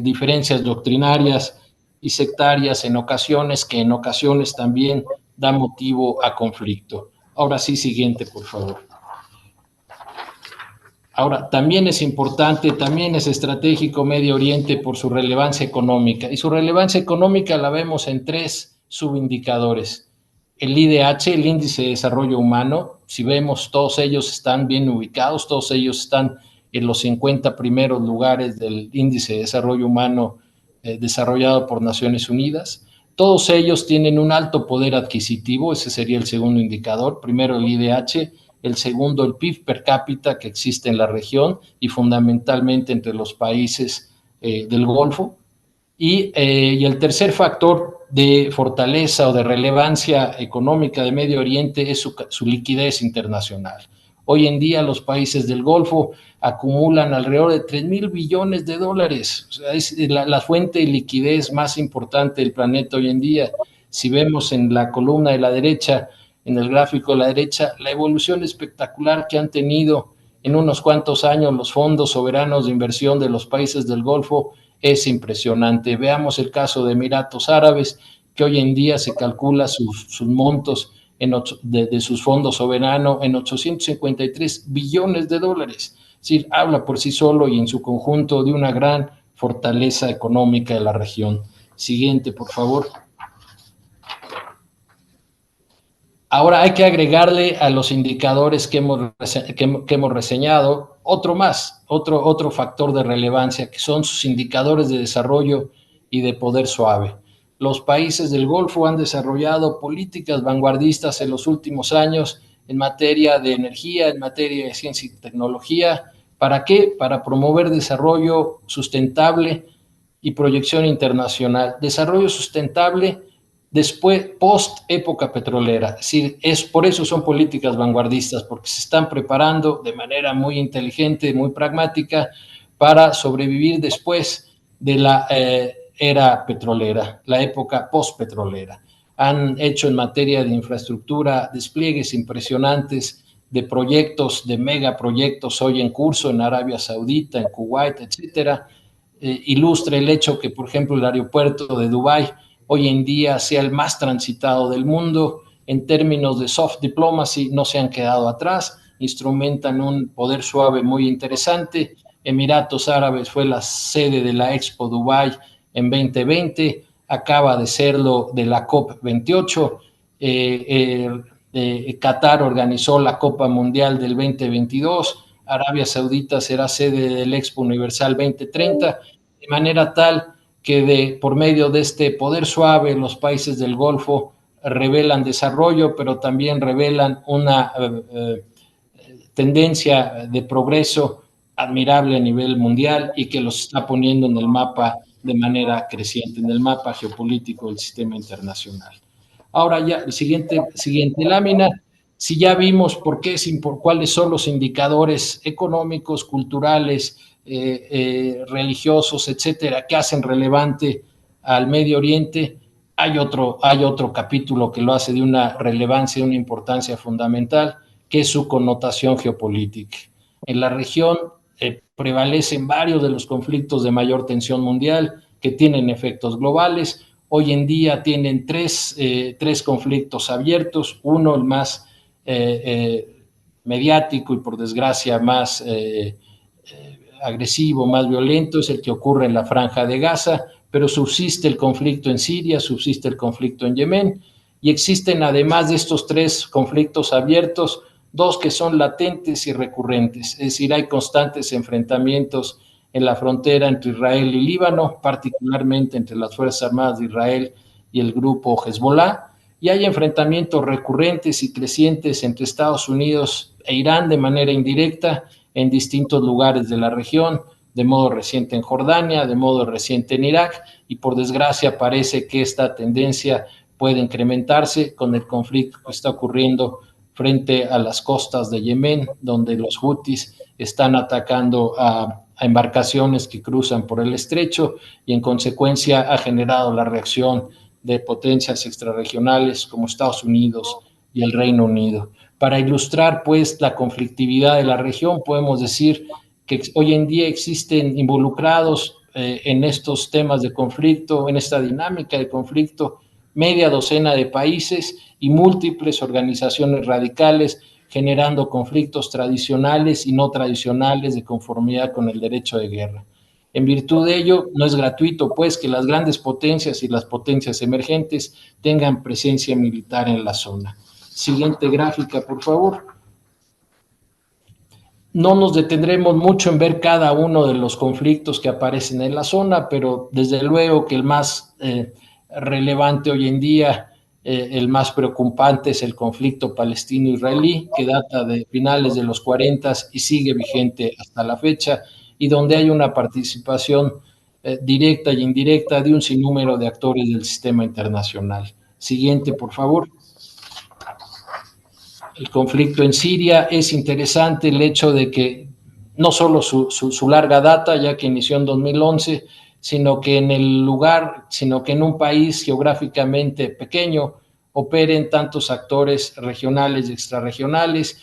diferencias doctrinarias y sectarias en ocasiones, que en ocasiones también dan motivo a conflicto. Ahora sí, siguiente, por favor. Ahora, también es importante, también es estratégico Medio Oriente por su relevancia económica. Y su relevancia económica la vemos en tres subindicadores. El IDH, el Índice de Desarrollo Humano, si vemos, todos ellos están bien ubicados, todos ellos están en los 50 primeros lugares del Índice de Desarrollo Humano desarrollado por Naciones Unidas. Todos ellos tienen un alto poder adquisitivo, ese sería el segundo indicador. Primero el IDH, el segundo el PIB per cápita que existe en la región y fundamentalmente entre los países del Golfo. Y el tercer factor de fortaleza o de relevancia económica de Medio Oriente es su liquidez internacional. Hoy en día los países del Golfo acumulan alrededor de 3.000 billones de dólares. O sea, es la fuente de liquidez más importante del planeta hoy en día. Si vemos en la columna de la derecha en el gráfico de la derecha, la evolución espectacular que han tenido en unos cuantos años los fondos soberanos de inversión de los países del Golfo es impresionante. Veamos el caso de Emiratos Árabes, que hoy en día se calcula sus montos de sus fondos soberanos en 853 billones de dólares. Es decir, habla por sí solo y en su conjunto de una gran fortaleza económica de la región. Siguiente, por favor. Ahora hay que agregarle a los indicadores que hemos reseñado otro factor de relevancia, que son sus indicadores de desarrollo y de poder suave. Los países del Golfo han desarrollado políticas vanguardistas en los últimos años en materia de energía, en materia de ciencia y tecnología. ¿Para qué? Para promover desarrollo sustentable y proyección internacional. Desarrollo sustentable después, post época petrolera. Es decir, por eso son políticas vanguardistas, porque se están preparando de manera muy inteligente, muy pragmática, para sobrevivir después de la era petrolera, la época post-petrolera. Han hecho en materia de infraestructura despliegues impresionantes de proyectos, de megaproyectos hoy en curso en Arabia Saudita, en Kuwait, etcétera. Ilustra el hecho que, por ejemplo, el aeropuerto de Dubái hoy en día sea el más transitado del mundo. En términos de soft diplomacy no se han quedado atrás, instrumentan un poder suave muy interesante. Emiratos Árabes fue la sede de la Expo Dubái en 2020, acaba de serlo de la COP28. Qatar organizó la Copa Mundial del 2022, Arabia Saudita será sede del Expo Universal 2030, de manera tal que por medio de este poder suave los países del Golfo revelan desarrollo, pero también revelan una tendencia de progreso admirable a nivel mundial y que los está poniendo en el mapa de manera creciente, en el mapa geopolítico del sistema internacional. Ahora ya, siguiente lámina. Si ya vimos cuáles son los indicadores económicos, culturales, religiosos, etcétera, que hacen relevante al Medio Oriente, hay otro capítulo que lo hace de una relevancia, de una importancia fundamental, que es su connotación geopolítica. En la región prevalecen varios de los conflictos de mayor tensión mundial que tienen efectos globales. Hoy en día tienen tres conflictos abiertos. Uno, el más mediático y por desgracia más agresivo, más violento, es el que ocurre en la Franja de Gaza, pero subsiste el conflicto en Siria, subsiste el conflicto en Yemen, y existen además de estos tres conflictos abiertos, dos que son latentes y recurrentes, es decir, hay constantes enfrentamientos en la frontera entre Israel y Líbano, particularmente entre las Fuerzas Armadas de Israel y el grupo Hezbollah, y hay enfrentamientos recurrentes y crecientes entre Estados Unidos e Irán de manera indirecta en distintos lugares de la región, de modo reciente en Jordania, de modo reciente en Irak, y por desgracia parece que esta tendencia puede incrementarse con el conflicto que está ocurriendo frente a las costas de Yemen, donde los hutis están atacando a embarcaciones que cruzan por el estrecho y en consecuencia ha generado la reacción de potencias extrarregionales como Estados Unidos y el Reino Unido. Para ilustrar, pues, la conflictividad de la región, podemos decir que hoy en día existen involucrados en estos temas de conflicto, en esta dinámica de conflicto, media docena de países y múltiples organizaciones radicales generando conflictos tradicionales y no tradicionales de conformidad con el derecho de guerra. En virtud de ello, no es gratuito, pues, que las grandes potencias y las potencias emergentes tengan presencia militar en la zona. Siguiente gráfica, por favor. No nos detendremos mucho en ver cada uno de los conflictos que aparecen en la zona, pero desde luego que el más relevante hoy en día, el más preocupante es el conflicto palestino-israelí, que data de finales de los 40 y sigue vigente hasta la fecha, y donde hay una participación directa y indirecta de un sinnúmero de actores del sistema internacional. Siguiente, por favor. El conflicto en Siria, es interesante el hecho de que no solo su larga data, ya que inició en 2011, sino que en un país geográficamente pequeño, operen tantos actores regionales y extrarregionales.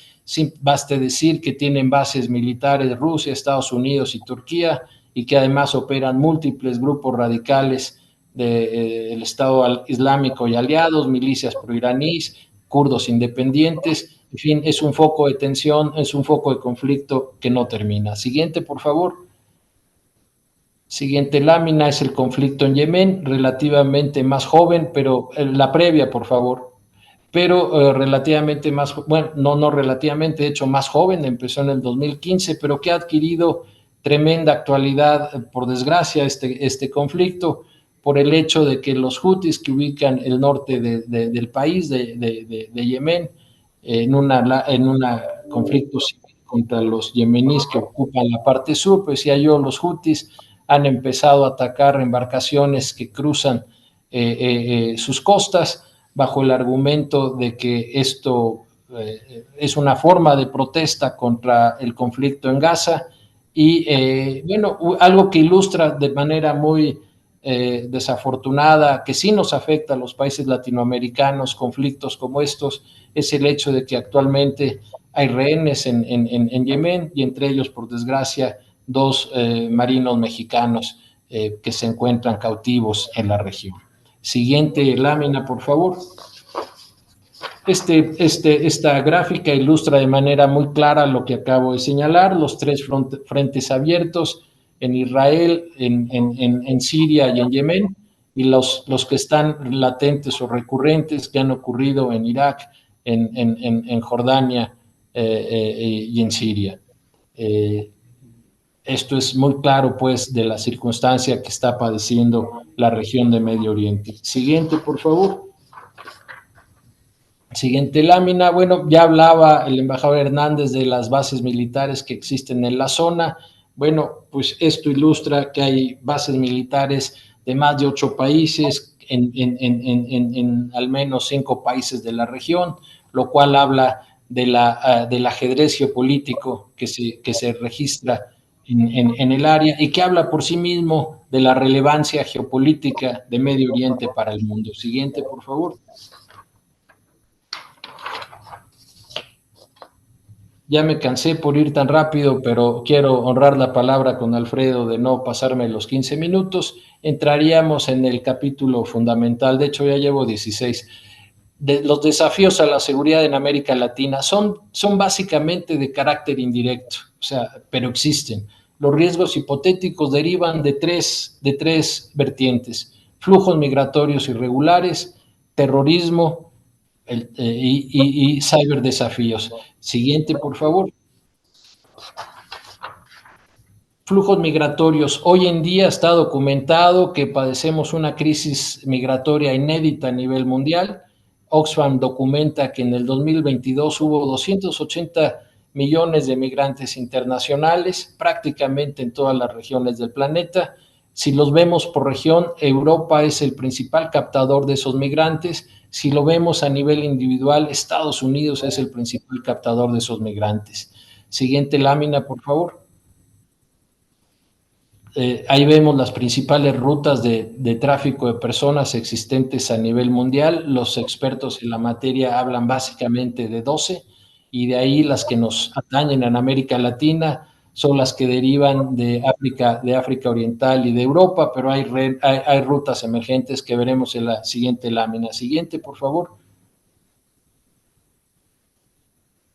Baste decir que tienen bases militares Rusia, Estados Unidos y Turquía, y que además operan múltiples grupos radicales del Estado Islámico y aliados, milicias proiraníes, kurdos independientes. En fin, es un foco de tensión, es un foco de conflicto que no termina. Siguiente, por favor. Siguiente lámina es el conflicto en Yemen, relativamente más joven, pero la previa, por favor. Pero relativamente más, bueno, no relativamente, de hecho más joven, empezó en el 2015, pero que ha adquirido tremenda actualidad, por desgracia, este conflicto, por el hecho de que los hutis que ubican el norte del país, de Yemen, en un conflicto civil contra los yemeníes que ocupan la parte sur, pues ya los hutis han empezado a atacar embarcaciones que cruzan sus costas, bajo el argumento de que esto es una forma de protesta contra el conflicto en Gaza y, bueno, algo que ilustra de manera muy desafortunada, que sí nos afecta a los países latinoamericanos, conflictos como estos, es el hecho de que actualmente hay rehenes en Yemen y entre ellos, por desgracia, 2 marinos mexicanos que se encuentran cautivos en la región. Siguiente lámina, por favor. Esta gráfica ilustra de manera muy clara lo que acabo de señalar, los 3 frentes abiertos en Israel, en Siria y en Yemen, y los que están latentes o recurrentes que han ocurrido en Irak, en Jordania y en Siria. Esto es muy claro, pues, de la circunstancia que está padeciendo la región de Medio Oriente. Siguiente, por favor. Siguiente lámina. Bueno, ya hablaba el embajador Hernández de las bases militares que existen en la zona. Bueno, pues esto ilustra que hay bases militares de más de 8 países, en al menos 5 países de la región, lo cual habla del ajedrez geopolítico que se registra en el área y que habla por sí mismo de la relevancia geopolítica de Medio Oriente para el mundo. Siguiente, por favor. Ya me cansé por ir tan rápido, pero quiero honrar la palabra con Alfredo de no pasarme los 15 minutos. Entraríamos en el capítulo fundamental, de hecho ya llevo 16. Los desafíos a la seguridad en América Latina son básicamente de carácter indirecto, o sea, pero existen. Los riesgos hipotéticos derivan de tres vertientes: flujos migratorios irregulares, terrorismo y ciberdesafíos. Siguiente, por favor. Flujos migratorios. Hoy en día está documentado que padecemos una crisis migratoria inédita a nivel mundial. Oxfam documenta que en el 2022 hubo 280 millones de migrantes internacionales, prácticamente en todas las regiones del planeta. Si los vemos por región, Europa es el principal captador de esos migrantes. Si lo vemos a nivel individual, Estados Unidos es el principal captador de esos migrantes. Siguiente lámina, por favor. Ahí vemos las principales rutas de tráfico de personas existentes a nivel mundial. Los expertos en la materia hablan básicamente de 12, y de ahí las que nos atañen en América Latina son las que derivan de África Oriental y de Europa, pero hay rutas emergentes que veremos en la siguiente lámina. Siguiente, por favor.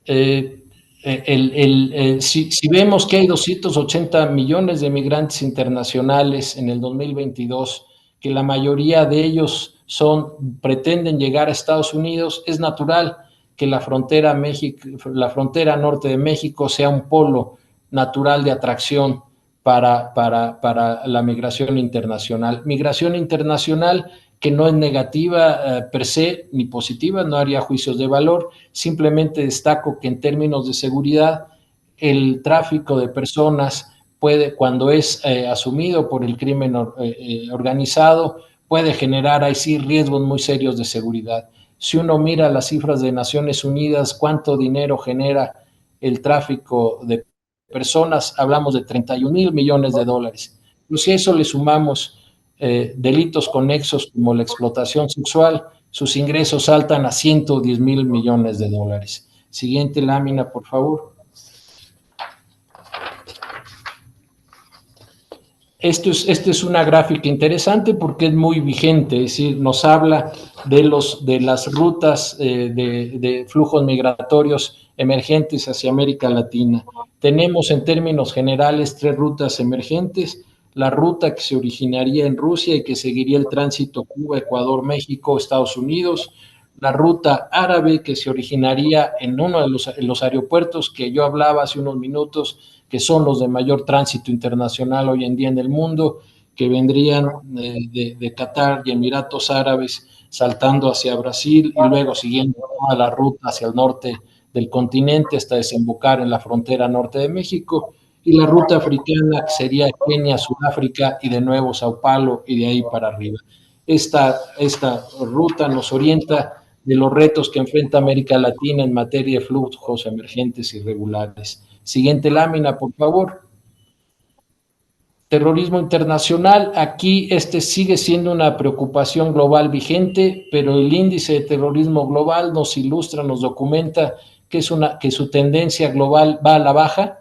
Si vemos que hay 280 millones de migrantes internacionales en el 2022, que la mayoría de ellos pretenden llegar a Estados Unidos, es natural que la frontera norte de México sea un polo natural de atracción para la migración internacional. Migración internacional que no es negativa per se ni positiva, no haría juicios de valor. Simplemente destaco que en términos de seguridad, el tráfico de personas puede, cuando es asumido por el crimen organizado, puede generar ahí sí riesgos muy serios de seguridad. Si uno mira las cifras de Naciones Unidas, cuánto dinero genera el tráfico de personas, hablamos de 31,000 millones de dólares. Pero si a eso le sumamos delitos conexos como la explotación sexual, Sus ingresos saltan a 110,000 millones de dólares. Siguiente lámina, por favor. Esta es una gráfica interesante porque es muy vigente, es decir, nos habla de las rutas de flujos migratorios emergentes hacia América Latina. Tenemos en términos generales 3 rutas emergentes: la ruta que se originaría en Rusia y que seguiría el tránsito Cuba, Ecuador, México, Estados Unidos; la ruta árabe que se originaría en uno de los aeropuertos que yo hablaba hace unos minutos, que son los de mayor tránsito internacional hoy en día en el mundo, que vendrían de Qatar y Emiratos Árabes, saltando hacia Brasil y luego siguiendo toda la ruta hacia el norte del continente hasta desembocar en la frontera norte de México; y la ruta africana, que sería Kenia, Sudáfrica y de nuevo Sao Paulo y de ahí para arriba. Esta ruta nos orienta de los retos que enfrenta América Latina en materia de flujos emergentes irregulares. Siguiente lámina, por favor. Terrorismo internacional. Aquí sigue siendo una preocupación global vigente, pero el índice de terrorismo global nos ilustra, nos documenta que su tendencia global va a la baja.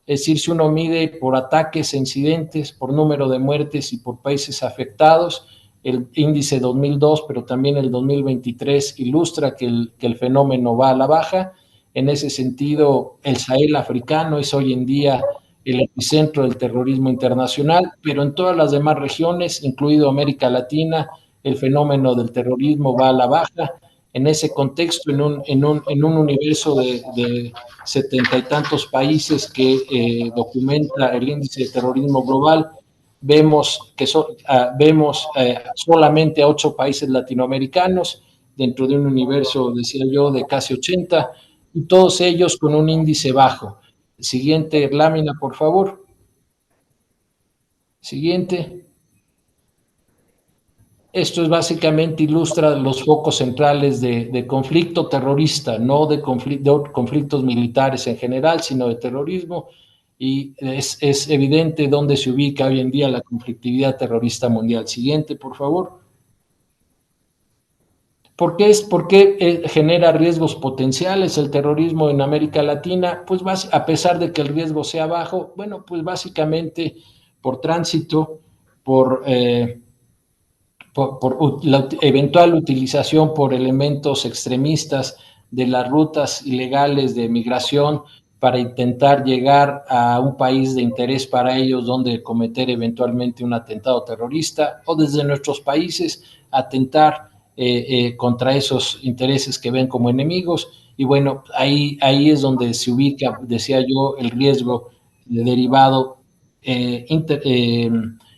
Es decir, si uno mide por ataques e incidentes, por número de muertes y por países afectados, el índice 2002, pero también el 2023 ilustra que el fenómeno va a la baja. En ese sentido, el Sahel africano es hoy en día el epicentro del terrorismo internacional, pero en todas las demás regiones, incluido América Latina, el fenómeno del terrorismo va a la baja. En ese contexto, en un universo de 70 y tantos países que documenta el índice de terrorismo global, vemos solamente a 8 países latinoamericanos dentro de un universo, decía yo, de casi 80, y todos ellos con un índice bajo. Siguiente lámina, por favor. Siguiente. Esto es básicamente ilustra los focos centrales de conflicto terrorista, no de conflictos militares en general, sino de terrorismo, y es evidente dónde se ubica hoy en día la conflictividad terrorista mundial. Siguiente, por favor. ¿Por qué genera riesgos potenciales el terrorismo en América Latina? Pues a pesar de que el riesgo sea bajo, bueno, pues básicamente por tránsito, por la eventual utilización por elementos extremistas de las rutas ilegales de migración para intentar llegar a un país de interés para ellos donde cometer eventualmente un atentado terrorista, o desde nuestros países atentar contra esos intereses que ven como enemigos. Y bueno, ahí es donde se ubica, decía yo, el riesgo derivado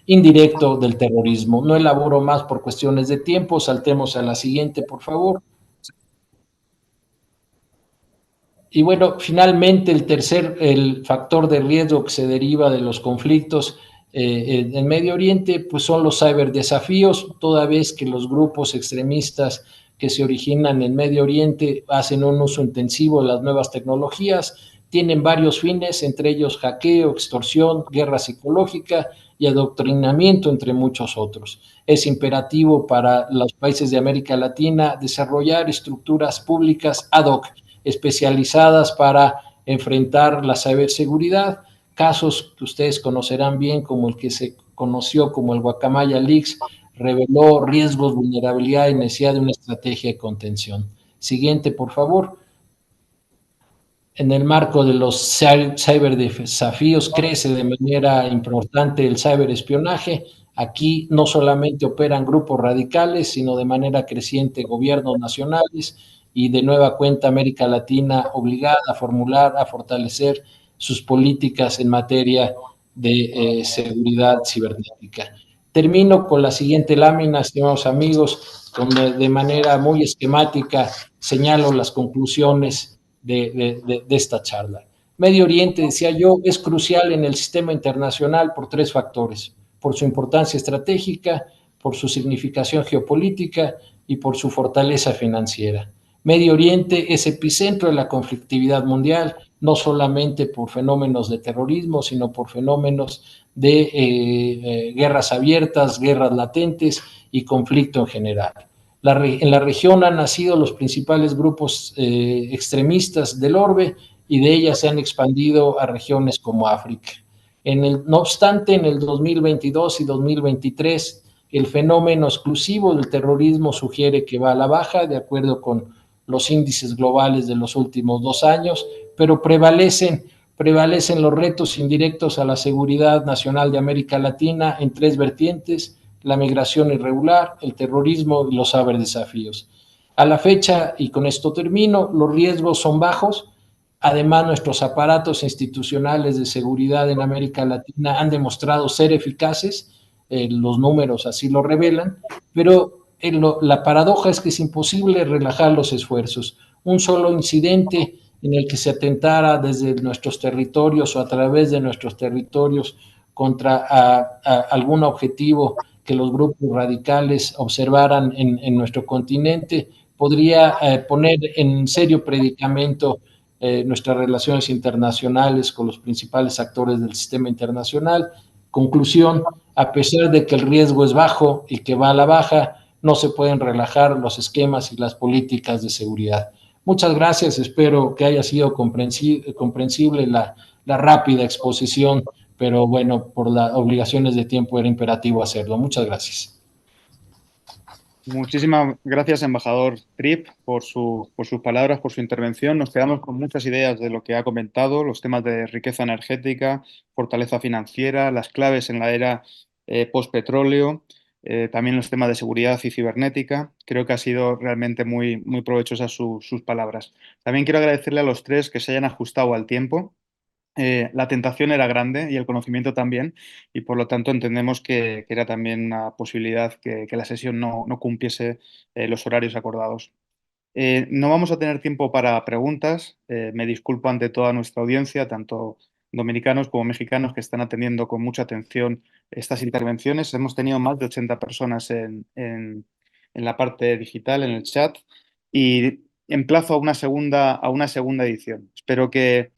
indirecto del terrorismo. No elaboro más por cuestiones de tiempo, saltemos a la siguiente, por favor. Y bueno, finalmente el factor de riesgo que se deriva de los conflictos en Medio Oriente, pues son los ciberdesafíos, toda vez que los grupos extremistas que se originan en Medio Oriente hacen un uso intensivo de las nuevas tecnologías, tienen varios fines, entre ellos hackeo, extorsión, guerra psicológica y adoctrinamiento, entre muchos otros. Es imperativo para los países de América Latina desarrollar estructuras públicas ad hoc, especializadas para enfrentar la ciberseguridad. Casos que ustedes conocerán bien, como el que se conoció como el Guacamaya Leaks, reveló riesgos, vulnerabilidad y necesidad de una estrategia de contención. Siguiente, por favor. En el marco de los ciberdesafíos crece de manera importante el ciberespionaje. Aquí no solamente operan grupos radicales, sino de manera creciente gobiernos nacionales, y de nueva cuenta América Latina obligada a formular, a fortalecer sus políticas en materia de seguridad cibernética. Termino con la siguiente lámina, estimados amigos, donde de manera muy esquemática señalo las conclusiones de esta charla. Medio Oriente, decía yo, es crucial en el sistema internacional por 3 factores: por su importancia estratégica, por su significación geopolítica y por su fortaleza financiera. Medio Oriente es epicentro de la conflictividad mundial, no solamente por fenómenos de terrorismo, sino por fenómenos de guerras abiertas, guerras latentes y conflicto en general. En la región han nacido los principales grupos extremistas del orbe y de ellas se han expandido a regiones como África. No obstante, en el 2022 y 2023, el fenómeno exclusivo del terrorismo sugiere que va a la baja, de acuerdo con los índices globales de los últimos 2 años, pero prevalecen los retos indirectos a la seguridad nacional de América Latina en 3 vertientes: la migración irregular, el terrorismo y los ciberdesafíos. A la fecha, y con esto termino, los riesgos son bajos. Además, nuestros aparatos institucionales de seguridad en América Latina han demostrado ser eficaces, los números así lo revelan, pero la paradoja es que es imposible relajar los esfuerzos. Un solo incidente en el que se atentara desde nuestros territorios o a través de nuestros territorios contra algún objetivo que los grupos radicales observaran en nuestro continente podría poner en serio predicamento nuestras relaciones internacionales con los principales actores del sistema internacional. Conclusión: a pesar de que el riesgo es bajo y que va a la baja, no se pueden relajar los esquemas y las políticas de seguridad. Muchas gracias, espero que haya sido comprensible la rápida exposición, pero bueno, por las obligaciones de tiempo era imperativo hacerlo. Muchas gracias. Muchísimas gracias, embajador Tripp, por sus palabras, por su intervención. Nos quedamos con muchas ideas de lo que ha comentado, los temas de riqueza energética, fortaleza financiera, las claves en la era post-petróleo, también los temas de seguridad y cibernética. Creo que ha sido realmente muy provechosas sus palabras. También quiero agradecerle a los tres que se hayan ajustado al tiempo. La tentación era grande y el conocimiento también, y por lo tanto entendemos que era también una posibilidad que la sesión no cumpliese los horarios acordados. No vamos a tener tiempo para preguntas. Me disculpo ante toda nuestra audiencia, tanto dominicanos como mexicanos, que están atendiendo con mucha atención estas intervenciones. Hemos tenido más de 80 personas en la parte digital, en el chat, y emplazo a una segunda edición. Espero que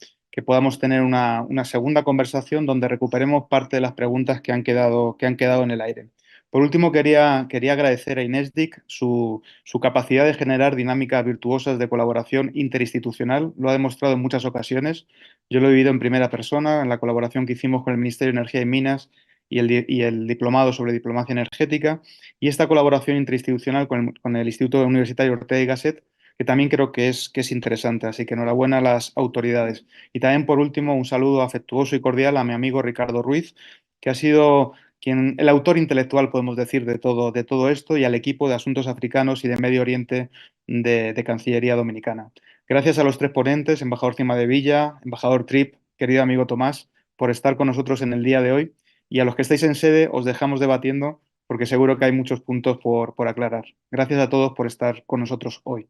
podamos tener una segunda conversación donde recuperemos parte de las preguntas que han quedado en el aire. Por último, quería agradecer a INESDIC su capacidad de generar dinámicas virtuosas de colaboración interinstitucional. Lo ha demostrado en muchas ocasiones. Yo lo he vivido en primera persona en la colaboración que hicimos con el Ministerio de Energía y Minas y el diplomado sobre diplomacia energética, y esta colaboración interinstitucional con el Instituto Universitario Ortega y Gasset, que también creo que es interesante. Así que enhorabuena a las autoridades. Y también, por último, un saludo afectuoso y cordial a mi amigo Ricardo Ruiz, que ha sido el autor intelectual, podemos decir, de todo esto, y al equipo de Asuntos Africanos y de Medio Oriente de Cancillería Dominicana. Gracias a los tres ponentes, embajador Cimadevilla, embajador Tripp, querido amigo Tomás, por estar con nosotros en el día de hoy, y a los que estáis en sede os dejamos debatiendo porque seguro que hay muchos puntos por aclarar. Gracias a todos por estar con nosotros hoy.